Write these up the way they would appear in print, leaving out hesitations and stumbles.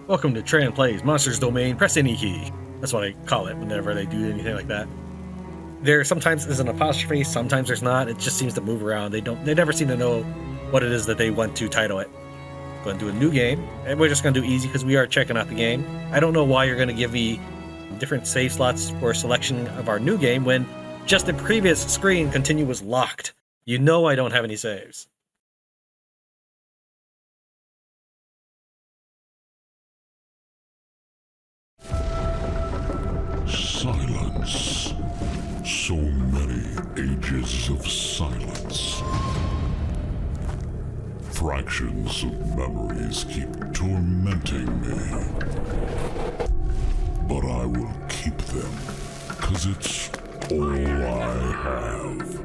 Welcome to Tran Plays Monsters Domain. Press any key. That's what I call it whenever they do anything like that. There sometimes is an apostrophe, sometimes there's not. It just seems to move around. They never seem to know what it is that they want to title it. Going to do a new game, and we're just going to do easy because we are checking out the game. I don't know why you're going to give me different save slots for selection of our new game when just the previous screen continue was locked. You know I don't have any saves. Silence. So many ages of silence. Fractions of memories keep tormenting me. But I will keep them, 'cause it's all I have.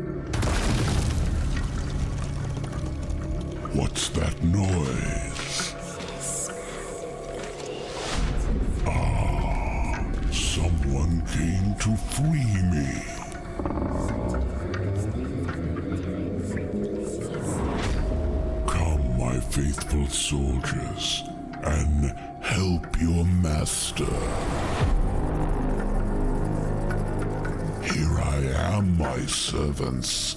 What's that noise? Someone came to free me. Come, my faithful soldiers, and help your master. Here I am, my servants.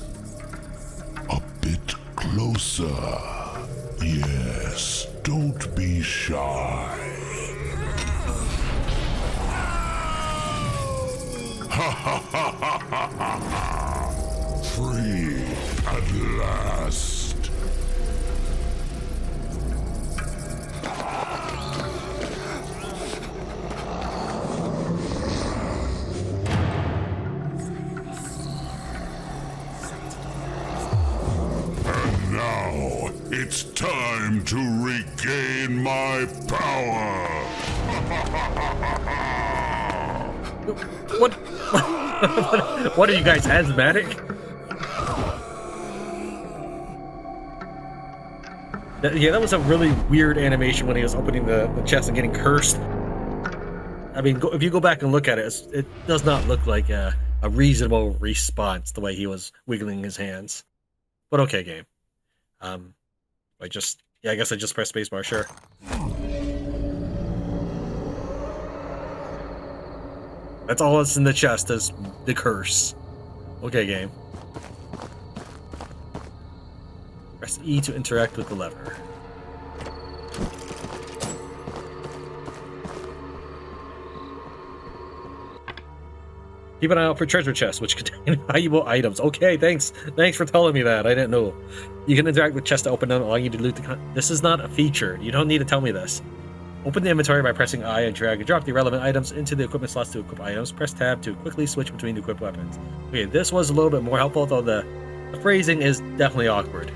A bit closer. Yes, don't be shy. Free at last. And now it's time to regain my power. What are you guys, asthmatic? Yeah, that was a really weird animation when he was opening the chest and getting cursed. I mean, if you go back and look at it, it does not look like a reasonable response the way he was wiggling his hands. But okay, game. I guess I just pressed spacebar, sure. That's all that's in the chest is the curse. Okay, game. Press E to interact with the lever. Keep an eye out for treasure chests, which contain valuable items. Okay, thanks for telling me that. I didn't know. You can interact with chests to open them, allowing you to loot the This is not a feature. You don't need to tell me this. Open the inventory by pressing I and drag and drop the relevant items into the equipment slots to equip items. Press tab to quickly switch between equipped weapons. Okay, this was a little bit more helpful, though the phrasing is definitely awkward.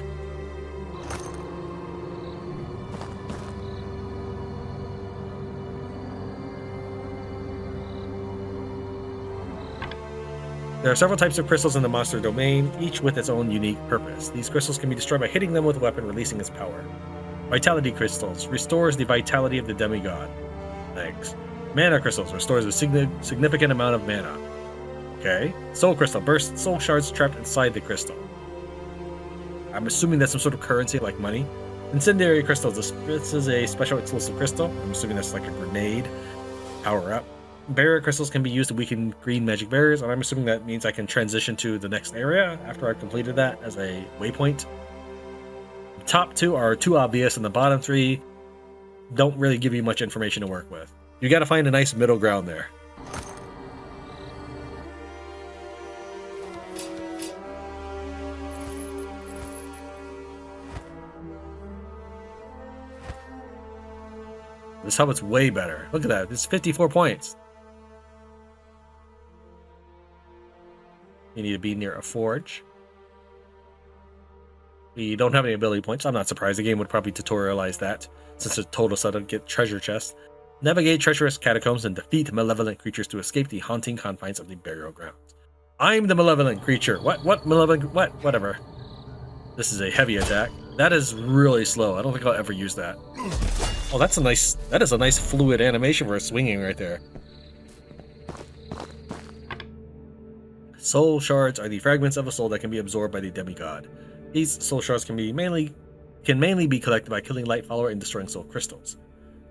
There are several types of crystals in the monster domain, each with its own unique purpose. These crystals can be destroyed by hitting them with a weapon, releasing its power. Vitality crystals restores the vitality of the demigod. Thanks. Mana crystals restores a significant amount of mana. Okay. Soul crystal bursts soul shards trapped inside the crystal. I'm assuming that's some sort of currency like money. Incendiary crystals. This is a special explosive crystal. I'm assuming that's like a grenade. Power up. Barrier crystals can be used to weaken green magic barriers, and I'm assuming that means I can transition to the next area after I've completed that as a waypoint. The top two are too obvious, and the bottom three don't really give you much information to work with. You gotta find a nice middle ground there. This helmet's way better. Look at that. It's 54 points. You need to be near a forge. We don't have any ability points. I'm not surprised. The game would probably tutorialize that, since it's a total set of get treasure chests. Navigate treacherous catacombs and defeat malevolent creatures to escape the haunting confines of the burial grounds. I'm the malevolent creature. What malevolent? What? Whatever. This is a heavy attack. That is really slow. I don't think I'll ever use that. Oh, that is a nice fluid animation for swinging right there. Soul shards are the fragments of a soul that can be absorbed by the demigod. These soul shards can mainly be collected by killing Light Follower and destroying soul crystals.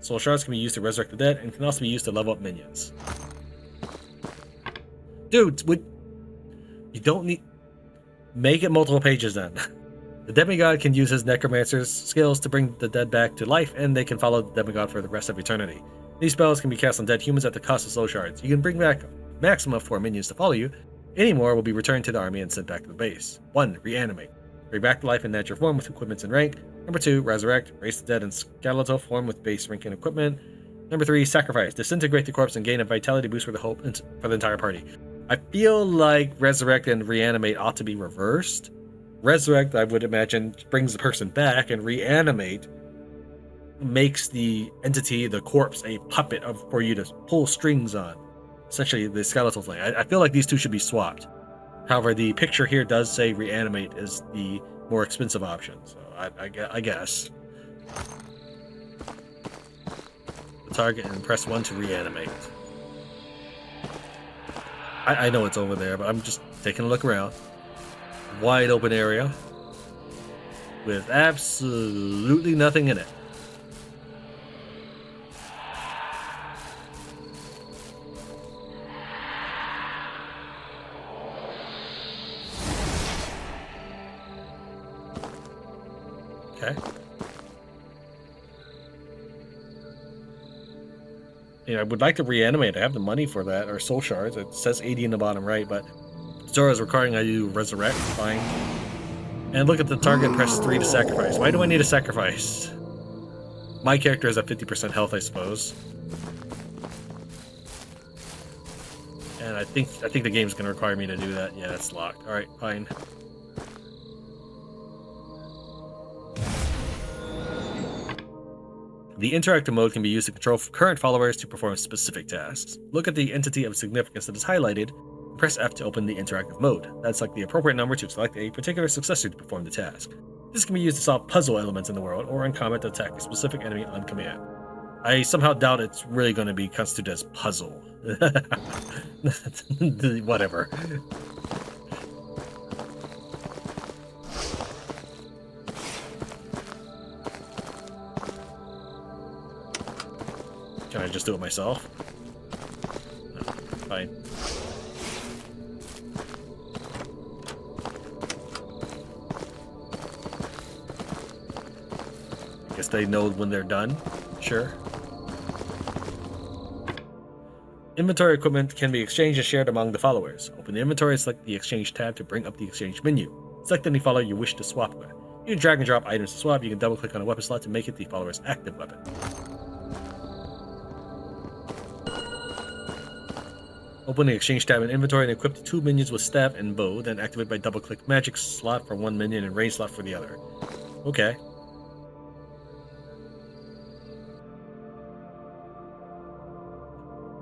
Soul shards can be used to resurrect the dead and can also be used to level up minions. Dude, you don't need... Make it multiple pages then. The demigod can use his necromancer's skills to bring the dead back to life, and they can follow the demigod for the rest of eternity. These spells can be cast on dead humans at the cost of soul shards. You can bring back a maximum of 4 minions to follow you. Any more will be returned to the army and sent back to the base. 1. Reanimate. Bring back to life in natural form with equipment and rank. Number 2. Resurrect. Raise the dead in skeletal form with base rank and equipment. Number 3. Sacrifice. Disintegrate the corpse and gain a vitality boost for the entire party. I feel like Resurrect and Reanimate ought to be reversed. Resurrect, I would imagine, brings the person back, and Reanimate makes the entity, the corpse, a puppet for you to pull strings on. Essentially, the skeletal thing. I feel like these two should be swapped. However, the picture here does say Reanimate is the more expensive option, so I guess. The target and press 1 to reanimate. I know it's over there, but I'm just taking a look around. Wide open area with absolutely nothing in it. Okay. Yeah, I would like to reanimate. I have the money for that, or soul shards. It says 80 in the bottom right, but Zora is requiring I do resurrect. Fine. And look at the target, press 3 to sacrifice. Why do I need a sacrifice? My character is at 50% health, I suppose. And I think the game's going to require me to do that. Yeah, it's locked. All right, fine. The interactive mode can be used to control current followers to perform specific tasks. Look at the entity of significance that is highlighted, and press F to open the interactive mode. That's like the appropriate number to select a particular successor to perform the task. This can be used to solve puzzle elements in the world, or in combat to attack a specific enemy on command. I somehow doubt it's really going to be constituted as puzzle. Whatever. Can I just do it myself? No, fine. I guess they know when they're done. Sure. Inventory equipment can be exchanged and shared among the followers. Open the inventory and select the exchange tab to bring up the exchange menu. Select any follower you wish to swap with. You can drag and drop items to swap. You can double click on a weapon slot to make it the follower's active weapon. Open the exchange tab in inventory and equip the 2 minions with staff and bow, then activate by double-click magic slot for 1 minion and range slot for the other. Okay.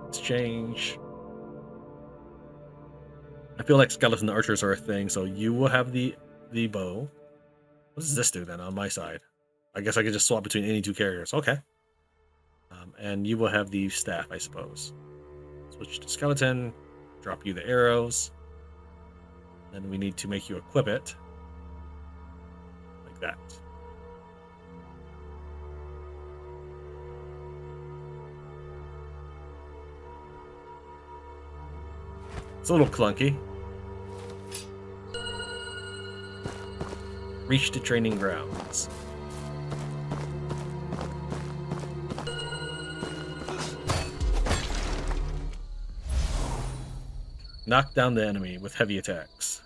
Exchange. I feel like skeleton archers are a thing, so you will have the bow. What does this do then on my side? I guess I could just swap between any 2 characters. Okay. And you will have the staff, I suppose. Switch to skeleton, drop you the arrows, then we need to make you equip it, like that. It's a little clunky. Reach the training grounds. Knock down the enemy with heavy attacks.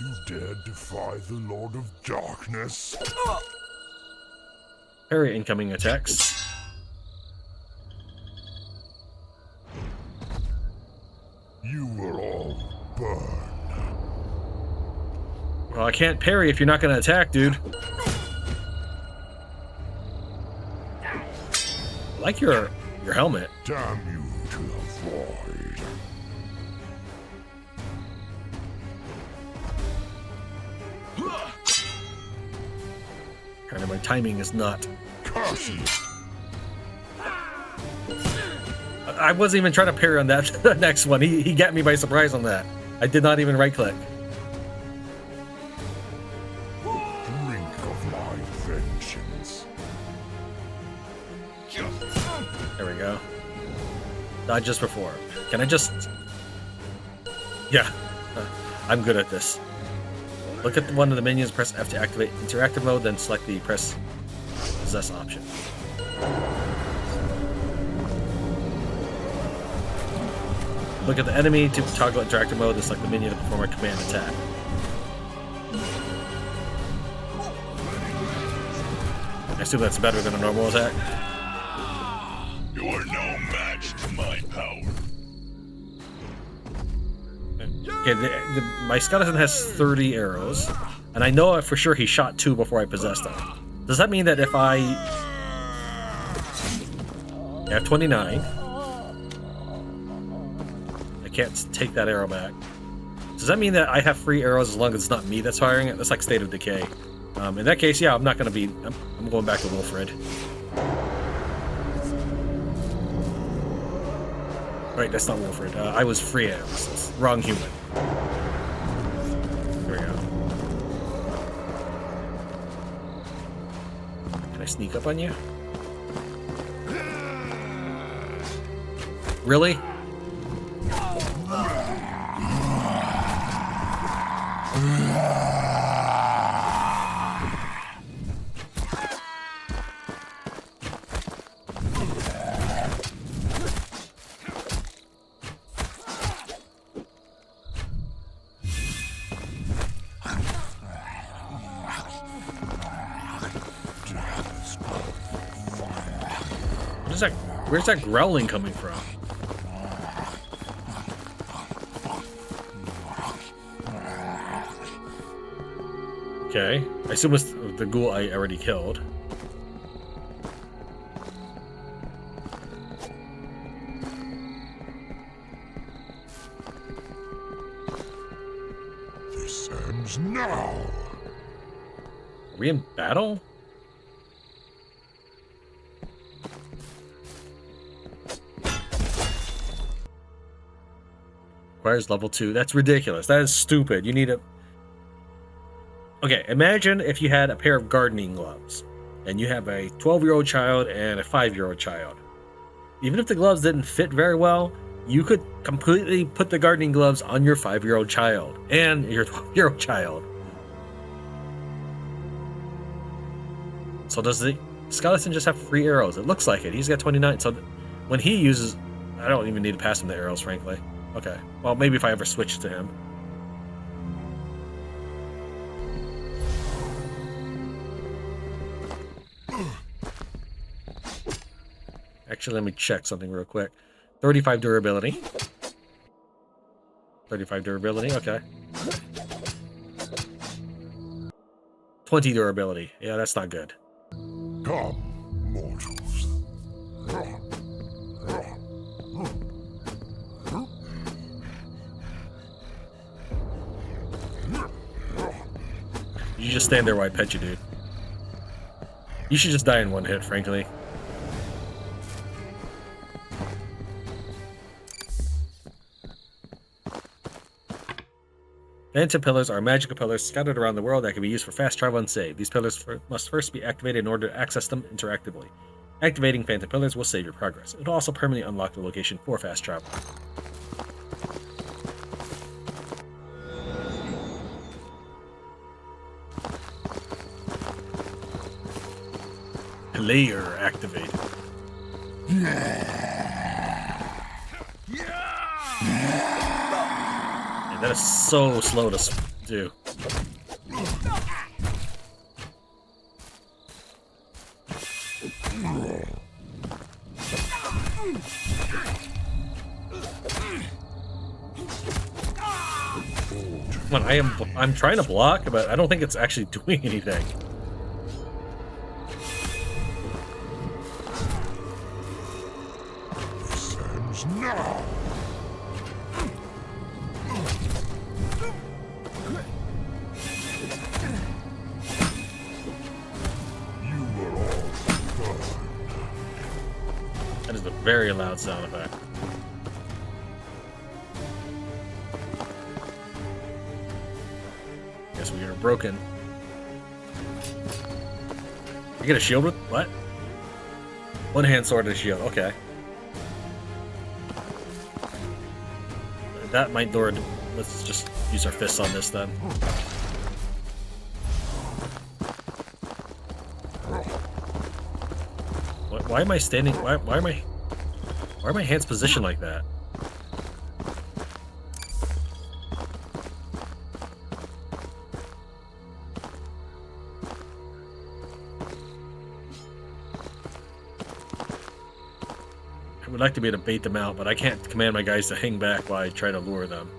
You dare defy the Lord of Darkness? Parry incoming attacks. You will all burn. Well, I can't parry if you're not going to attack, dude. I like your helmet. Damn you to the void. Apparently my timing is not. Curses. I wasn't even trying to parry on that next one. He got me by surprise on that. I did not even right click. vengeance. There we go. Not just before. Can I just... Yeah. I'm good at this. Look at one of the minions, press F to activate interactive mode, then select the press possess option. Look at the enemy to toggle interactive mode, then select the minion to perform a command attack. I assume that's better than a normal attack. You are no match to my power. Okay, my skeleton has 30 arrows, and I know for sure he shot 2 before I possessed him. Does that mean that if I have 29, I can't take that arrow back? Does that mean that I have free arrows as long as it's not me that's firing it? That's like State of Decay. In that case, yeah, I'm not going to be... I'm going back to Wilfred. Right, that's not Wilfred. I was free arrows. Wrong human. There we go. Can I sneak up on you? Really? Where's that growling coming from? Okay, I assume it's the ghoul I already killed. This ends now. Are we in battle? Requires level 2. That's ridiculous. That is stupid. You need a... Okay, imagine if you had a pair of gardening gloves, and you have a 12-year-old child and a 5-year-old child. Even if the gloves didn't fit very well, you could completely put the gardening gloves on your 5-year-old child and your 12-year-old child. So does the skeleton just have free arrows? It looks like it. He's got 29, so when he uses... I don't even need to pass him the arrows, frankly. Okay, well, maybe if I ever switch to him. Actually, let me check something real quick. 35 durability. 35 durability, okay. 20 durability. Yeah, that's not good. Come, mortals. You just stand there while I pet you, dude. You should just die in one hit, frankly. Phantom pillars are magical pillars scattered around the world that can be used for fast travel and save. These pillars must first be activated in order to access them interactively. Activating phantom pillars will save your progress. It will also permanently unlock the location for fast travel. Player activated. Yeah, that is so slow to do. Come on, I'm trying to block, but I don't think it's actually doing anything. Now. That is a very loud sound effect. Guess we are broken. I get a shield with what? One hand sword and a shield. Okay. That might lure. Let's just use our fists on this then. Why am I standing? Why are my hands positioned like that? I would like to be able to bait them out, but I can't command my guys to hang back while I try to lure them.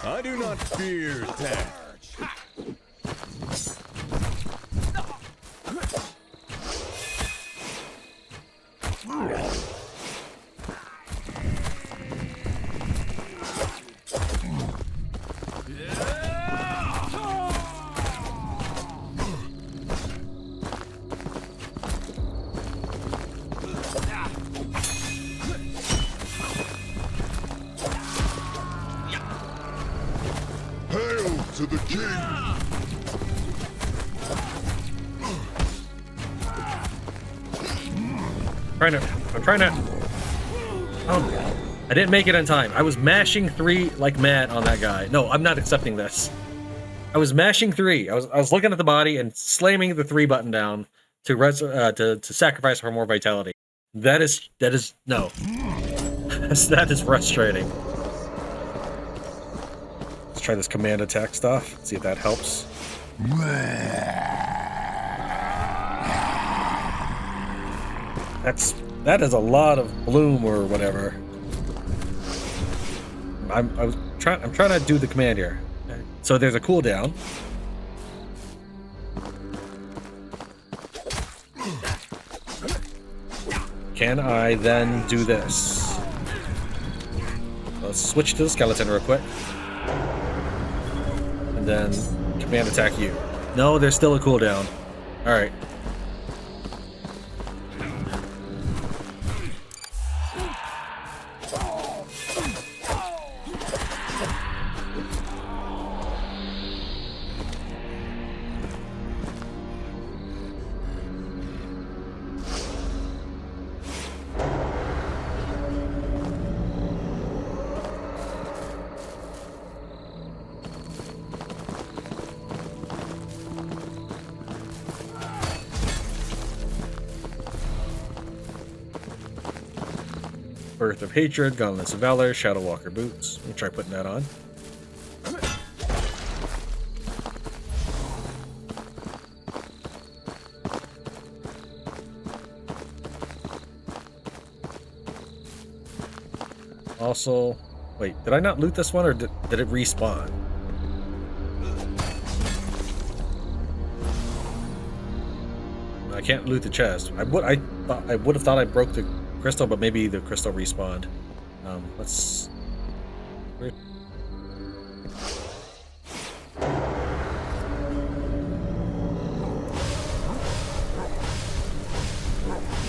I do not fear death. To the king! I'm trying to. Oh, I didn't make it in time. I was mashing 3 like mad on that guy. No, I'm not accepting this. I was mashing 3. I was looking at the body and slamming the 3 button down to sacrifice for more vitality. That is no. That is frustrating. Let's try this command attack stuff. See if that helps. That is a lot of bloom or whatever. I'm trying to do the command here. So there's a cooldown. Can I then do this? Let's switch to the skeleton real quick. And then command attack you. No, there's still a cooldown. Alright. Birth of Hatred, Gauntlets of Valor, Shadow Walker Boots. We'll try putting that on. Also, wait, did I not loot this one or did it respawn? I can't loot the chest. I would have thought I broke the crystal, but maybe the crystal respawned. Let's. We'll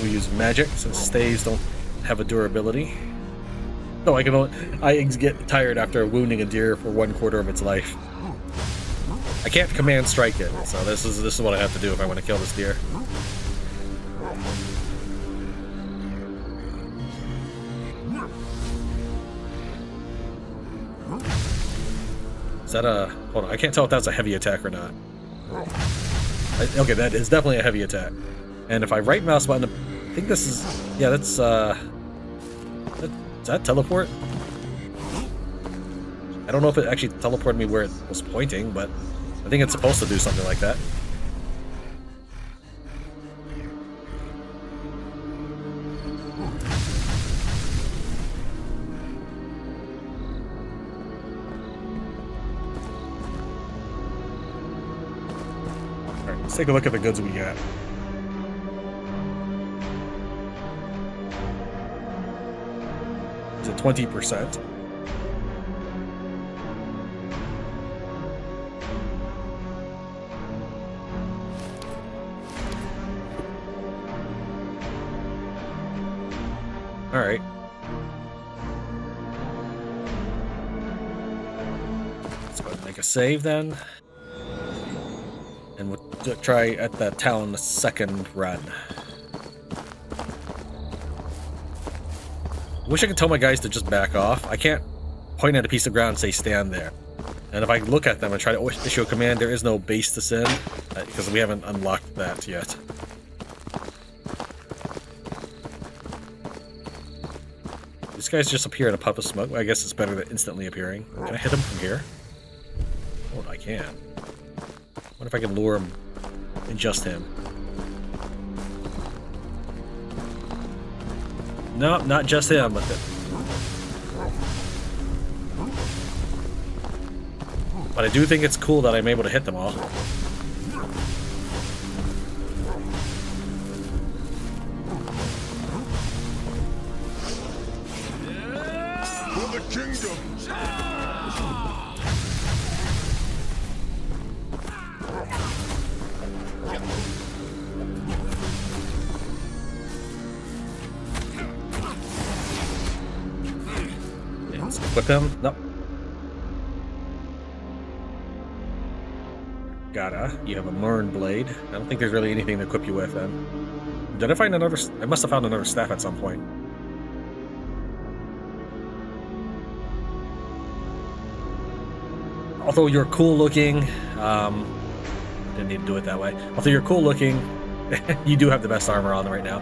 use magic since staves don't have a durability. No, I get tired after wounding a deer for 1/4 of its life. I can't command strike it, so this is what I have to do if I want to kill this deer. Is that a... Hold on, I can't tell if that's a heavy attack or not. Okay, that is definitely a heavy attack. And if I right mouse button, I think this is... Yeah, that's... Is that teleport? I don't know if it actually teleported me where it was pointing, but I think it's supposed to do something like that. Alright, let's take a look at the goods we got. Is it 20%? Alright. Let's go ahead and make a save then. And we'll try at the town the second run. I wish I could tell my guys to just back off. I can't point at a piece of ground and say stand there. And if I look at them and try to issue a command, there is no base to send, because we haven't unlocked that yet. These guys just appear in a puff of smoke. I guess it's better than instantly appearing. Can I hit him from here? Oh, I can. What if I can lure him and just him? No, not just him, but But I do think it's cool that I'm able to hit them all. For the kingdom! Yeah, let's equip him. Nope. You have a Murn blade. I don't think there's really anything to equip you with then. Did I find another? I must have found another staff at some point. Although you're cool looking, didn't need to do it that way. Although you're cool looking, you do have the best armor on right now.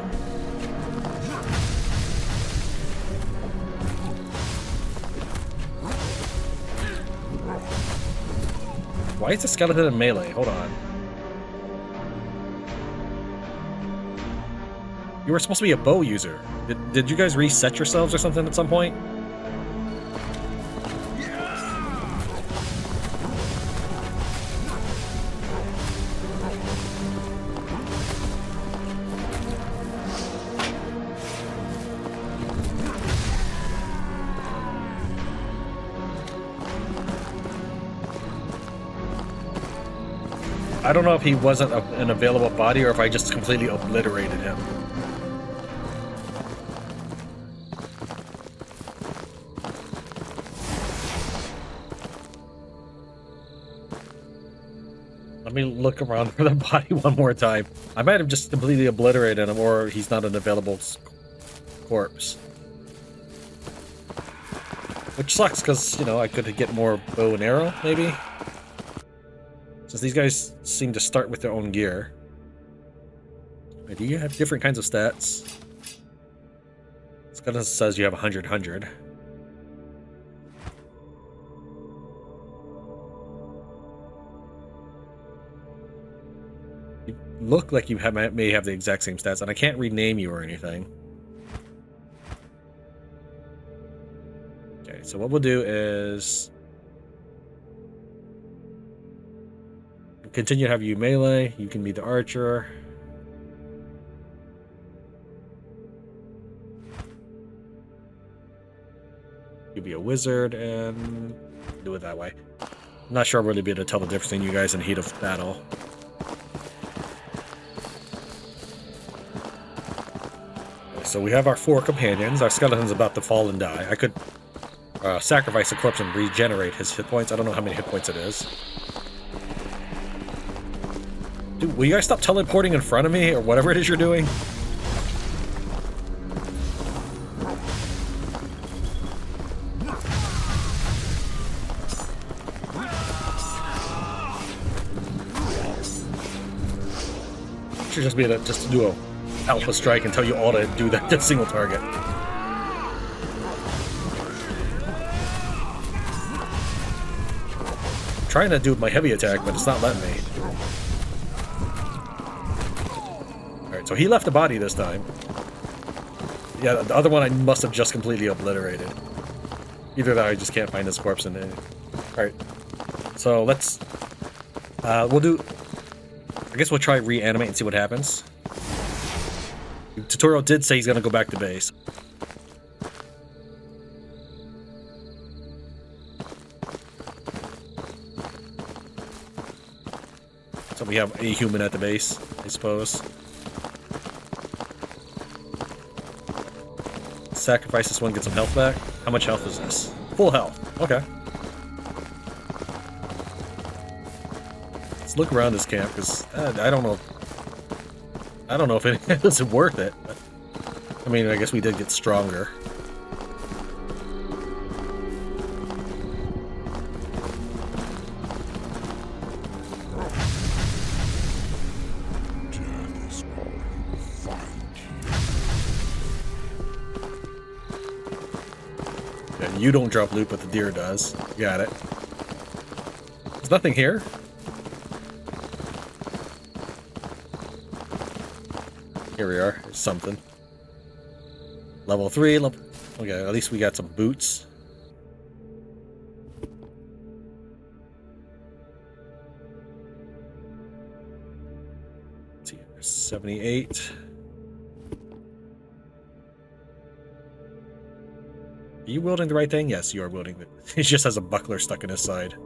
Why is the skeleton in melee? Hold on. You were supposed to be a bow user. Did you guys reset yourselves or something at some point? I don't know if he wasn't an available body or if I just completely obliterated him. Let me look around for the body one more time. I might have just completely obliterated him, or he's not an available corpse. Which sucks, because, you know, I could get more bow and arrow, maybe? Since these guys seem to start with their own gear. Do you have different kinds of stats? Skeleton says you have 100. You look like you may have the exact same stats, and I can't rename you or anything. Okay, so what we'll do is continue to have you melee. You can be the archer. You be a wizard and do it that way. I'm not sure I'll really be able to tell the difference between you guys in heat of battle. So we have our 4 companions. Our skeleton's about to fall and die. I could sacrifice a corpse and regenerate his hit points. I don't know how many hit points it is. Dude, will you guys stop teleporting in front of me, or whatever it is you're doing? Should just be able to do a alpha strike and tell you all to do that single target. I'm trying to do my heavy attack, but it's not letting me. So he left the body this time. Yeah, the other one I must have just completely obliterated. Either that or I just can't find his corpse in it. Alright. So let's... we'll do... I guess we'll try reanimate and see what happens. The tutorial did say he's going to go back to base. So we have a human at the base, I suppose. Sacrifice this one, get some health back. How much health is this? Full health. Okay. Let's look around this camp, because I don't know. I don't know if it is worth it. But, I mean, I guess we did get stronger. You don't drop loot, but the deer does. Got it. There's nothing here. Here we are. There's something. Level 3. Okay, at least we got some boots. Let's see, there's 78. Are you wielding the right thing? Yes, you are wielding it. He just has a buckler stuck in his side.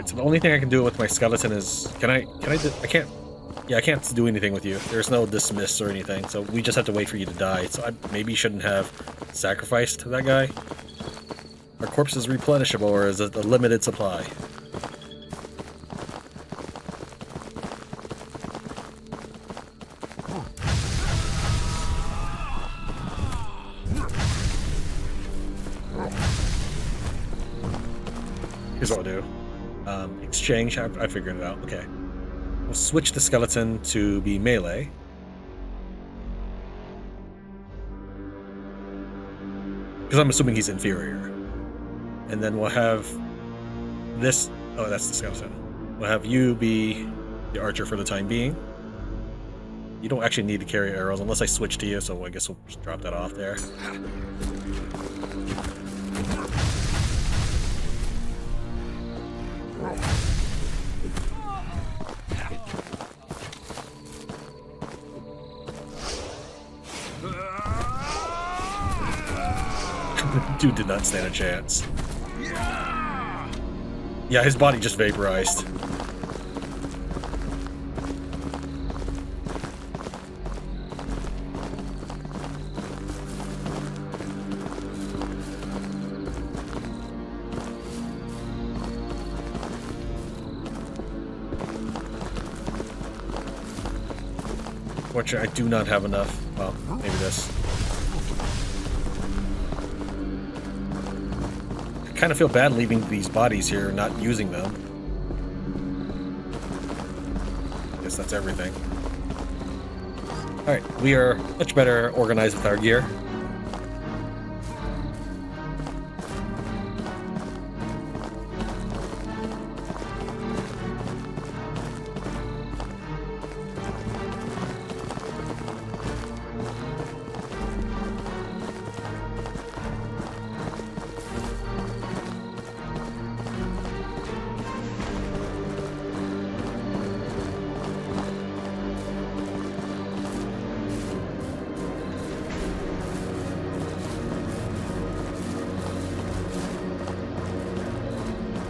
So the only thing I can do with my skeleton is, I can't, yeah, I can't do anything with you. There's no dismiss or anything, so we just have to wait for you to die. So I maybe shouldn't have sacrificed that guy. Our corpse is replenishable, or is it a limited supply? Here's what I'll do. Exchange, I figured it out. Okay. We'll switch the skeleton to be melee. Because I'm assuming he's inferior. And then we'll have this... Oh, that's the skeleton. We'll have you be the archer for the time being. You don't actually need to carry arrows unless I switch to you, so I guess we'll just drop that off there. Dude did not stand a chance. Yeah, his body just vaporized. Fortunately, I do not have enough. Well, maybe this. I kind of feel bad leaving these bodies here, not using them. I guess that's everything. Alright, we are much better organized with our gear.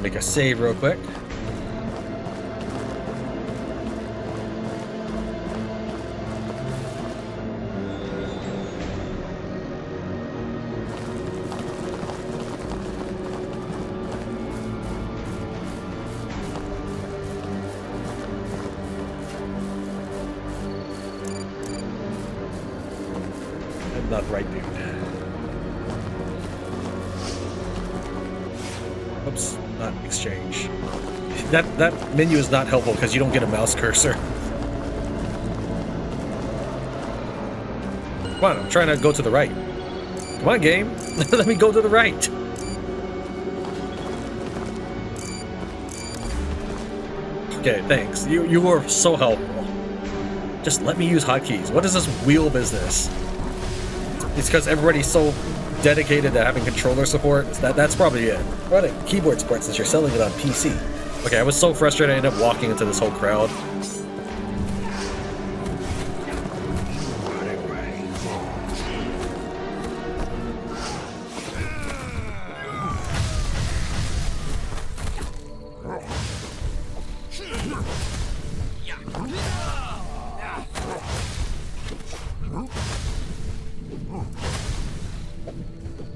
Make a save real quick. I'm not right, dude. Oops. Not exchange. That menu is not helpful because you don't get a mouse cursor. Come on, I'm trying to go to the right. Come on, game. Let me go to the right. Okay, thanks. You were so helpful. Just let me use hotkeys. What is this wheel business? It's because everybody's so dedicated to having controller support. That's probably it. Run it keyboard support since you're selling it on PC. Okay, I was so frustrated I ended up walking into this whole crowd.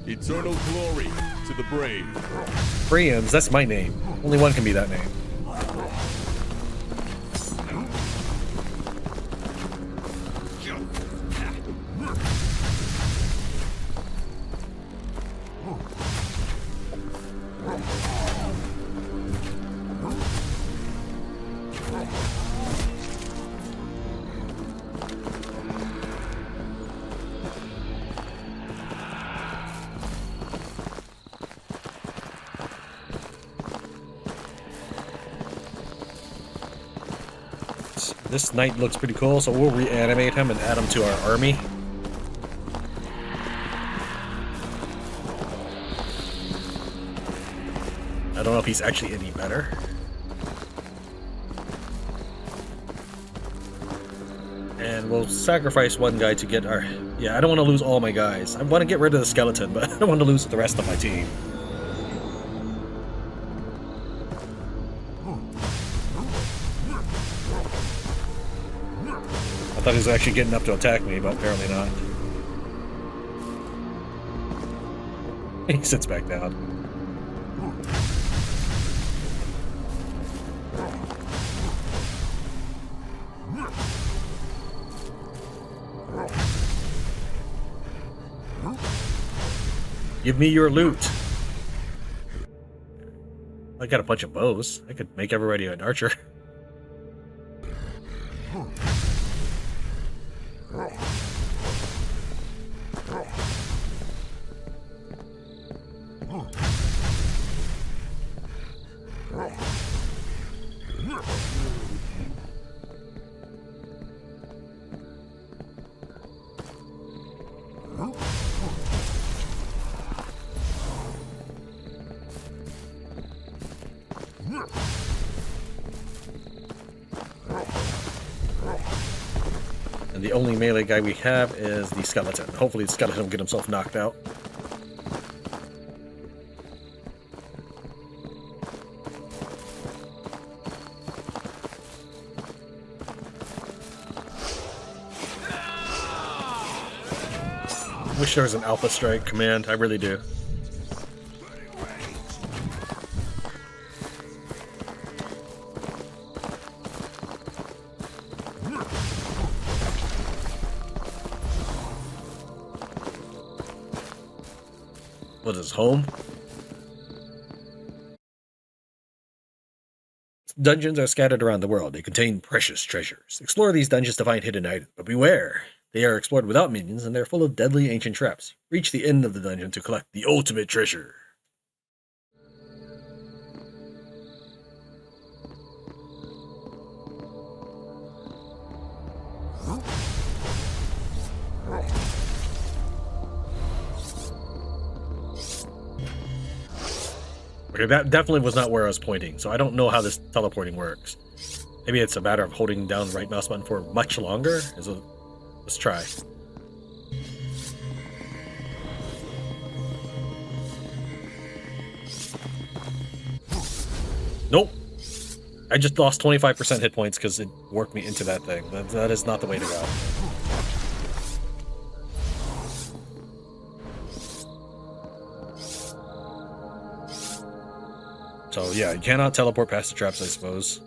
Eternal glory to the brave. Priams, that's my name. Only one can be that name. This knight looks pretty cool, so we'll reanimate him and add him to our army. I don't know if he's actually any better. And we'll sacrifice one guy to get our... Yeah, I don't want to lose all my guys. I want to get rid of the skeleton, but I don't want to lose the rest of my team. I thought he was actually getting up to attack me, but apparently not. He sits back down. Give me your loot. I got a bunch of bows. I could make everybody an archer. And the only melee guy we have is the skeleton. Hopefully the skeleton will get himself knocked out. Wish there was an Alpha Strike command, I really do. What is home? Dungeons are scattered around the world. They contain precious treasures. Explore these dungeons to find hidden items, but beware! They are explored without minions, and they're full of deadly ancient traps. Reach the end of the dungeon to collect the ultimate treasure. Okay, that definitely was not where I was pointing, so I don't know how this teleporting works. Maybe it's a matter of holding down the right mouse button for much longer? Let's try. Nope. I just lost 25% hit points because it worked me into that thing. That is not the way to go. So yeah, you cannot teleport past the traps, I suppose.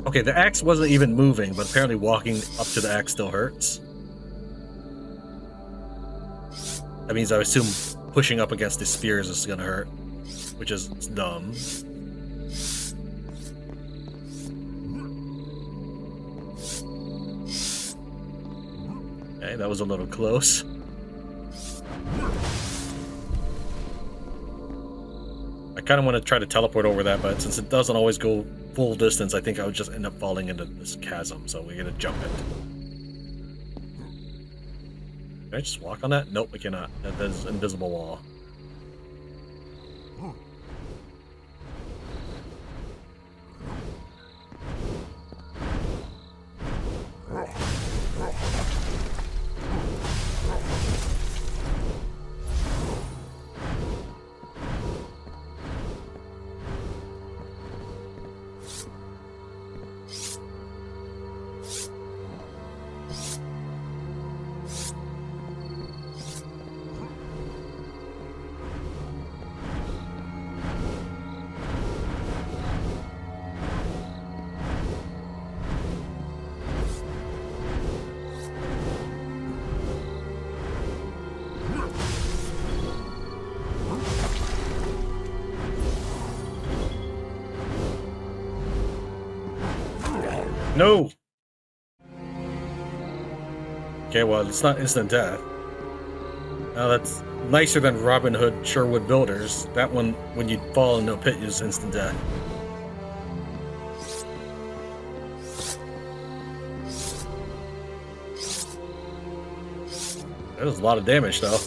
Okay, the axe wasn't even moving, but apparently walking up to the axe still hurts. That means I assume pushing up against the spears is gonna hurt, which is dumb. Okay, that was a little close. I kind of want to try to teleport over that, but since it doesn't always go full distance, I think I would just end up falling into this chasm, so we're gonna jump it. Can I just walk on that? Nope, we cannot. That is an invisible wall. No! Okay, well, it's not instant death. Now that's nicer than Robin Hood Sherwood Builders. That one, when you fall into a pit, is instant death. That was a lot of damage, though.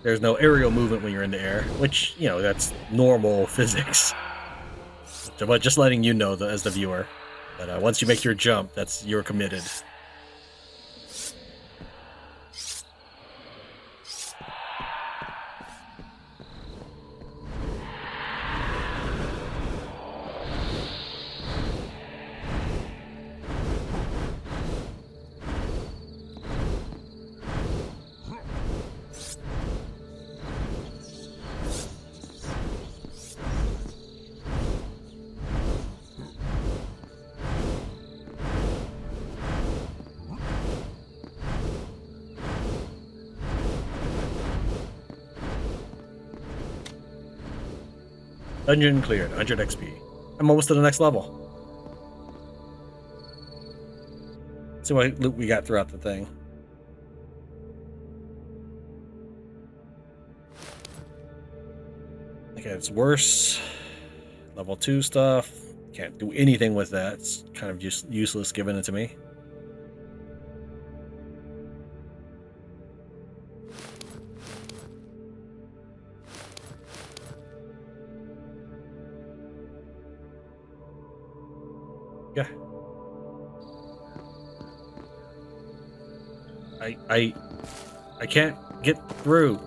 There's no aerial movement when you're in the air, which, you know, that's normal physics. But just letting you know, as the viewer, that once you make your jump, you're committed. Dungeon cleared, 100 XP. I'm almost to the next level. Let's see what loot we got throughout the thing. Okay, it's worse. Level 2 stuff. Can't do anything with that. It's kind of just useless giving it to me. Yeah. I can't get through.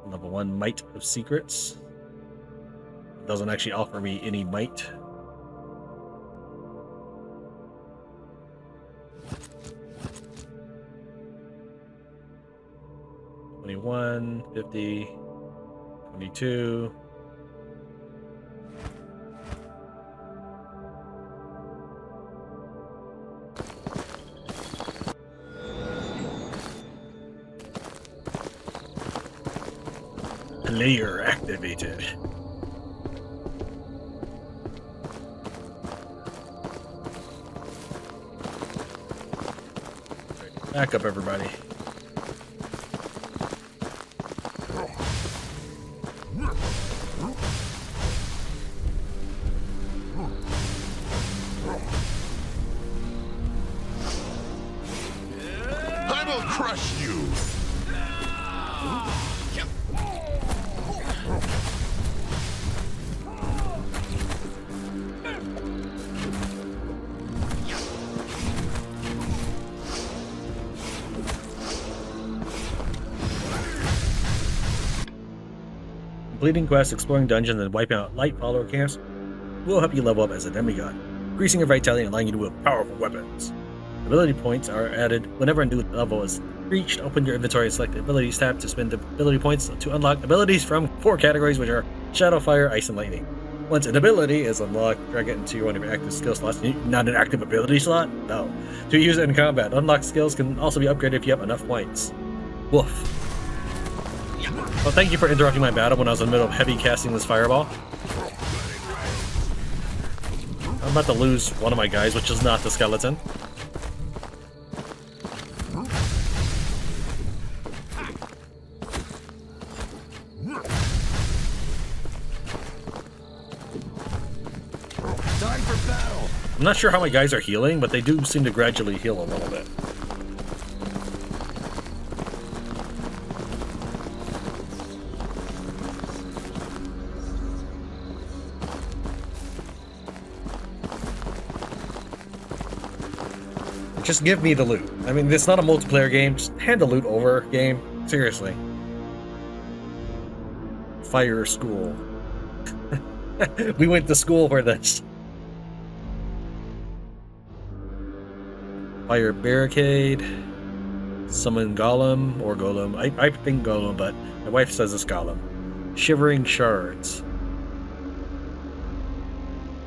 Level 1 Might of Secrets. Doesn't actually offer me any might. $21, $50, $22. Player activated. Back up, everybody. crush you! Completing quests, exploring dungeons, and wiping out light follower camps will help you level up as a demigod, increasing your vitality and allowing you to wield powerful weapons. Ability points are added whenever a new level is reached. Open your inventory and select the Abilities tab to spend the ability points to unlock abilities from 4 categories, which are Shadow, Fire, Ice, and Lightning. Once an ability is unlocked, drag it into one of your active skill slots. Not an active ability slot? No. To use it in combat. Unlocked skills can also be upgraded if you have enough points. Woof. Well, thank you for interrupting my battle when I was in the middle of heavy casting this fireball. I'm about to lose one of my guys, which is not the skeleton. Time for battle. I'm not sure how my guys are healing, but they do seem to gradually heal a little bit. Just give me the loot. I mean, it's not a multiplayer game. Just hand the loot over, game. Seriously. Fire school. We went to school for this. Fire barricade. Summon golem or golem. I think golem, but my wife says it's golem. Shivering shards.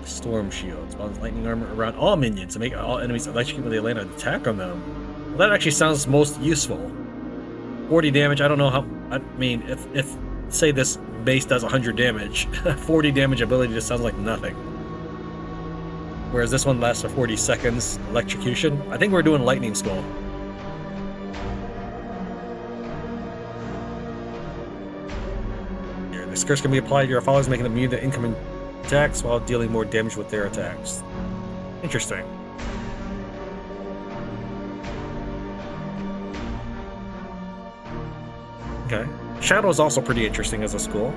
Storm shield. Spawns lightning armor around all minions to make all enemies electrocute when they land an attack on them. Well, that actually sounds most useful. 40 damage. I don't know how. I mean, if say this base does 100 damage, 40 damage ability just sounds like nothing. Whereas this one lasts for 40 seconds. Electrocution. I think we're doing lightning skull. Here, this curse can be applied to your followers, making them immune to incoming attacks while dealing more damage with their attacks. Interesting. Okay. Shadow is also pretty interesting as a school.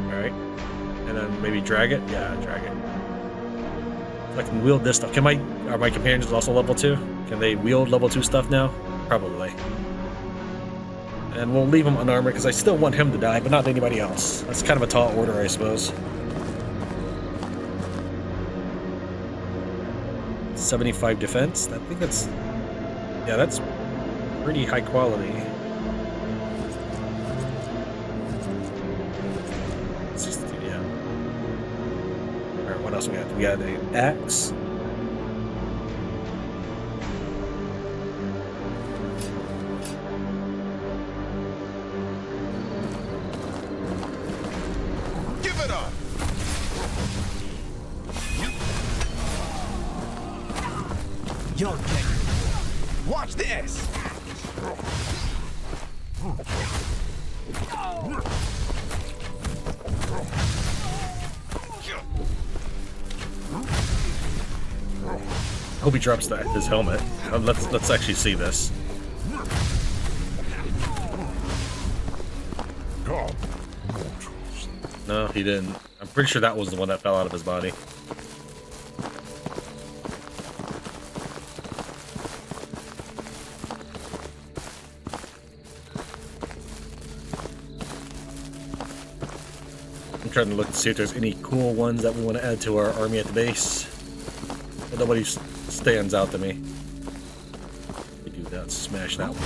Alright. And then maybe drag it? Yeah, drag it. I can wield this stuff. Are my companions also level 2? Can they wield level 2 stuff now? Probably. And we'll leave him unarmored because I still want him to die, but not anybody else. That's kind of a tall order, I suppose. 75 defense. I think that's... Yeah, that's pretty high quality. Let's just do, yeah. Alright, what else we got? We got an axe. You'll get it. Watch this. I hope he drops his helmet. Let's actually see this. No, he didn't. I'm pretty sure that was the one that fell out of his body. I'm trying to look to see if there's any cool ones that we want to add to our army at the base. But nobody stands out to me. We do that. Smash that one.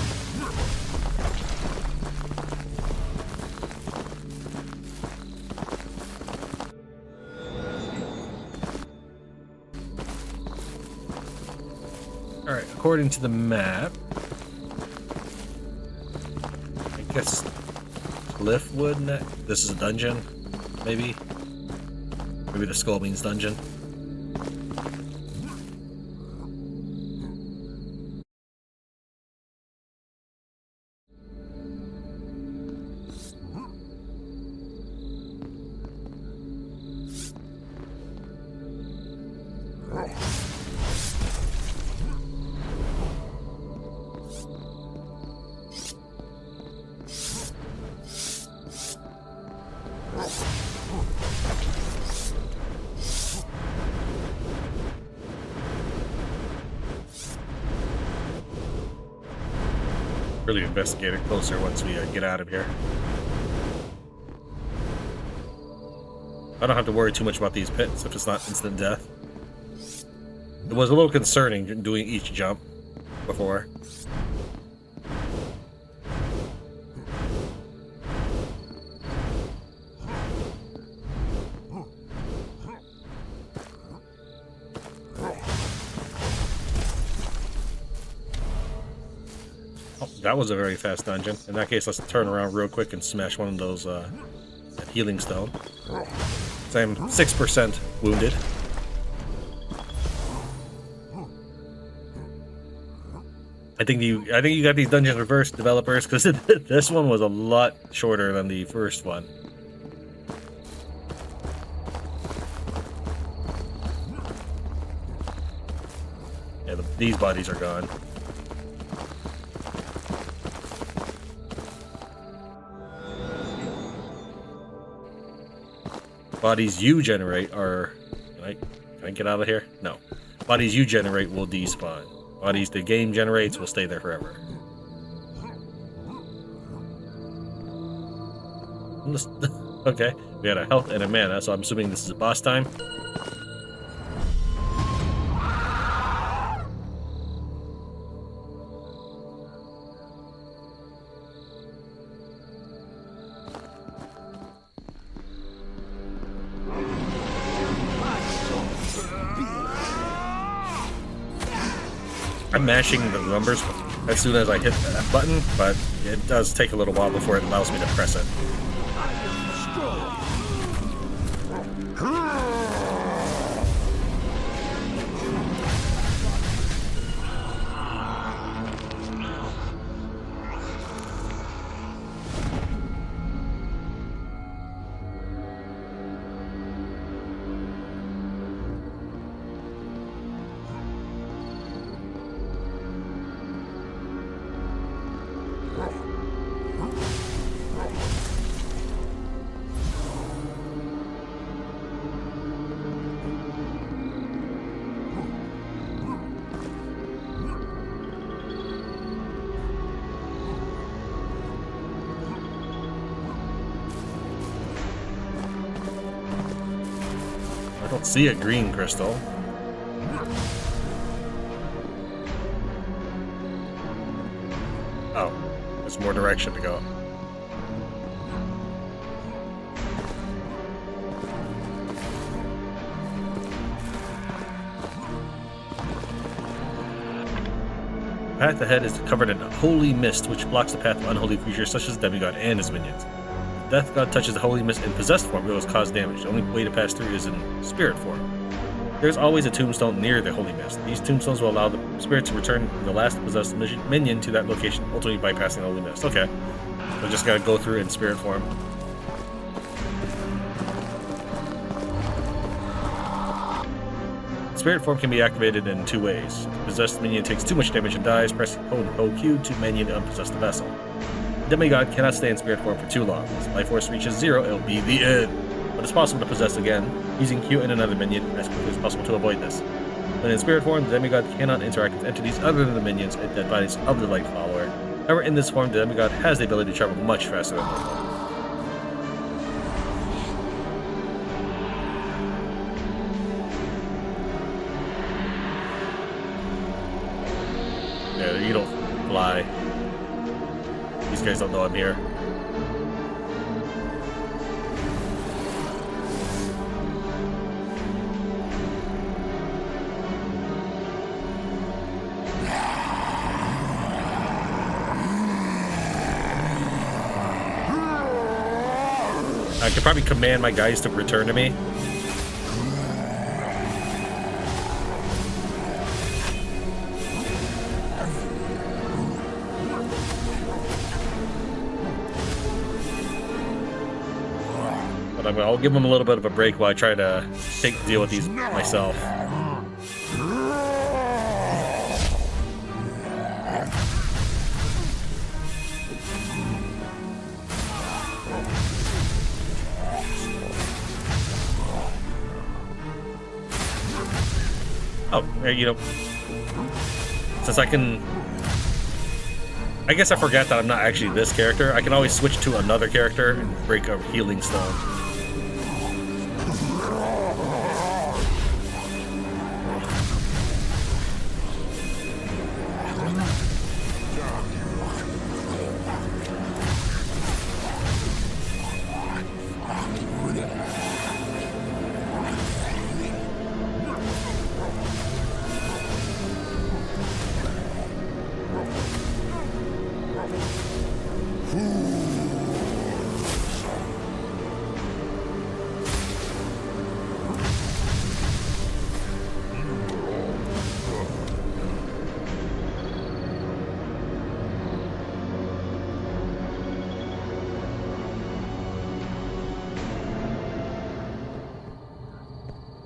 Alright, according to the map, I guess Clifford, this is a dungeon, maybe? Maybe the skull means dungeon. really investigate it closer once we get out of here. I don't have to worry too much about these pits if it's not instant death. It was a little concerning doing each jump before. Oh, that was a very fast dungeon. In that case, let's turn around real quick and smash one of those that healing stone. So I'm 6% wounded. I think you got these dungeons reversed, developers, because this one was a lot shorter than the first one. Yeah, these bodies are gone. Bodies you generate are... Can I get out of here? No. Bodies you generate will despawn. Bodies the game generates will stay there forever. Okay, we had a health and a mana, so I'm assuming this is a boss time. I'm mashing the numbers as soon as I hit that button, but it does take a little while before it allows me to press it. I don't see a green crystal. Oh, there's more direction to go. The path ahead is covered in a holy mist, which blocks the path of unholy creatures such as the demigod and his minions. Death God touches the holy mist in possessed form, it will cause damage. The only way to pass through is in spirit form. There's always a tombstone near the holy mist. These tombstones will allow the spirit to return the last possessed minion to that location, ultimately bypassing the holy mist. Okay. So just gotta go through in spirit form. Spirit form can be activated in two ways. If the possessed minion takes too much damage and dies, press Q to minion unpossess the vessel. Demigod cannot stay in spirit form for too long. As life force reaches 0, it'll be the end. But it's possible to possess again, using Q and another minion as quickly as possible to avoid this. When in spirit form, the demigod cannot interact with entities other than the minions and dead bodies of the light follower. However, in this form, the demigod has the ability to travel much faster than normal. Yeah, you don't fly. These guys don't know I'm here. I could probably command my guys to return to me. I'll give them a little bit of a break while I try to deal with these myself. Oh, you know, since I can I guess I forgot that I'm not actually this character. I can always switch to another character and break a healing stone.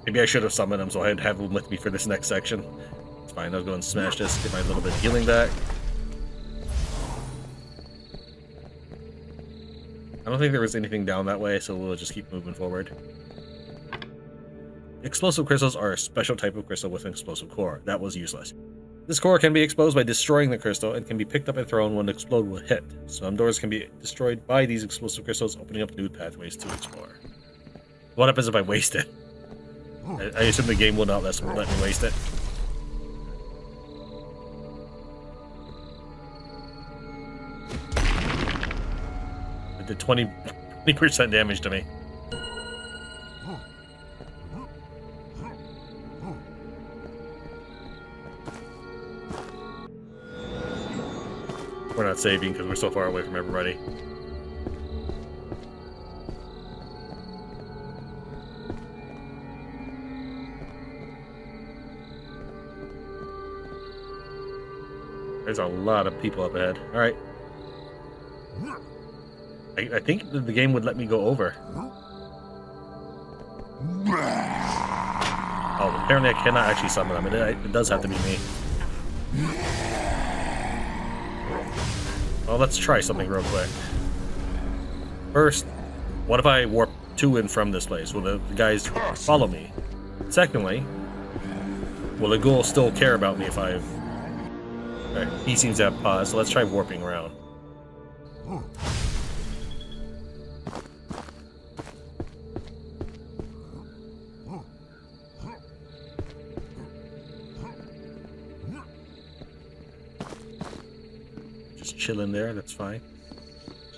Maybe I should have summoned him so I'd have him with me for this next section. It's fine, I'll go and smash this, get my little bit of healing back. I don't think there was anything down that way, so we'll just keep moving forward. Explosive crystals are a special type of crystal with an explosive core. That was useless. This core can be exposed by destroying the crystal and can be picked up and thrown when the explode will hit. Some doors can be destroyed by these explosive crystals, opening up new pathways to explore. What happens if I waste it? I assume the game will not let me waste it. It did 20% damage to me. We're not saving because we're so far away from everybody. There's a lot of people up ahead. All right. I think the game would let me go over. Oh, apparently I cannot actually summon them. It does have to be me. Well, let's try something real quick. First, what if I warp to and from this place? Will the guys follow me? Secondly, will the ghoul still care about me if I've... Right, he seems to have paused, so let's try warping around. Just chilling there, that's fine.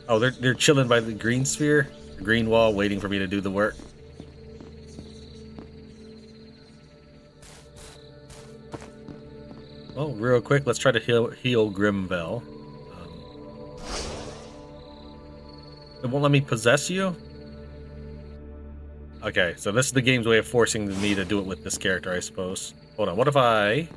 Oh, they're chilling by the green sphere, the green wall, waiting for me to do the work. Oh, real quick, let's try to heal Grimvel. It won't let me possess you? Okay, so this is the game's way of forcing me to do it with this character, I suppose. Hold on, what if I...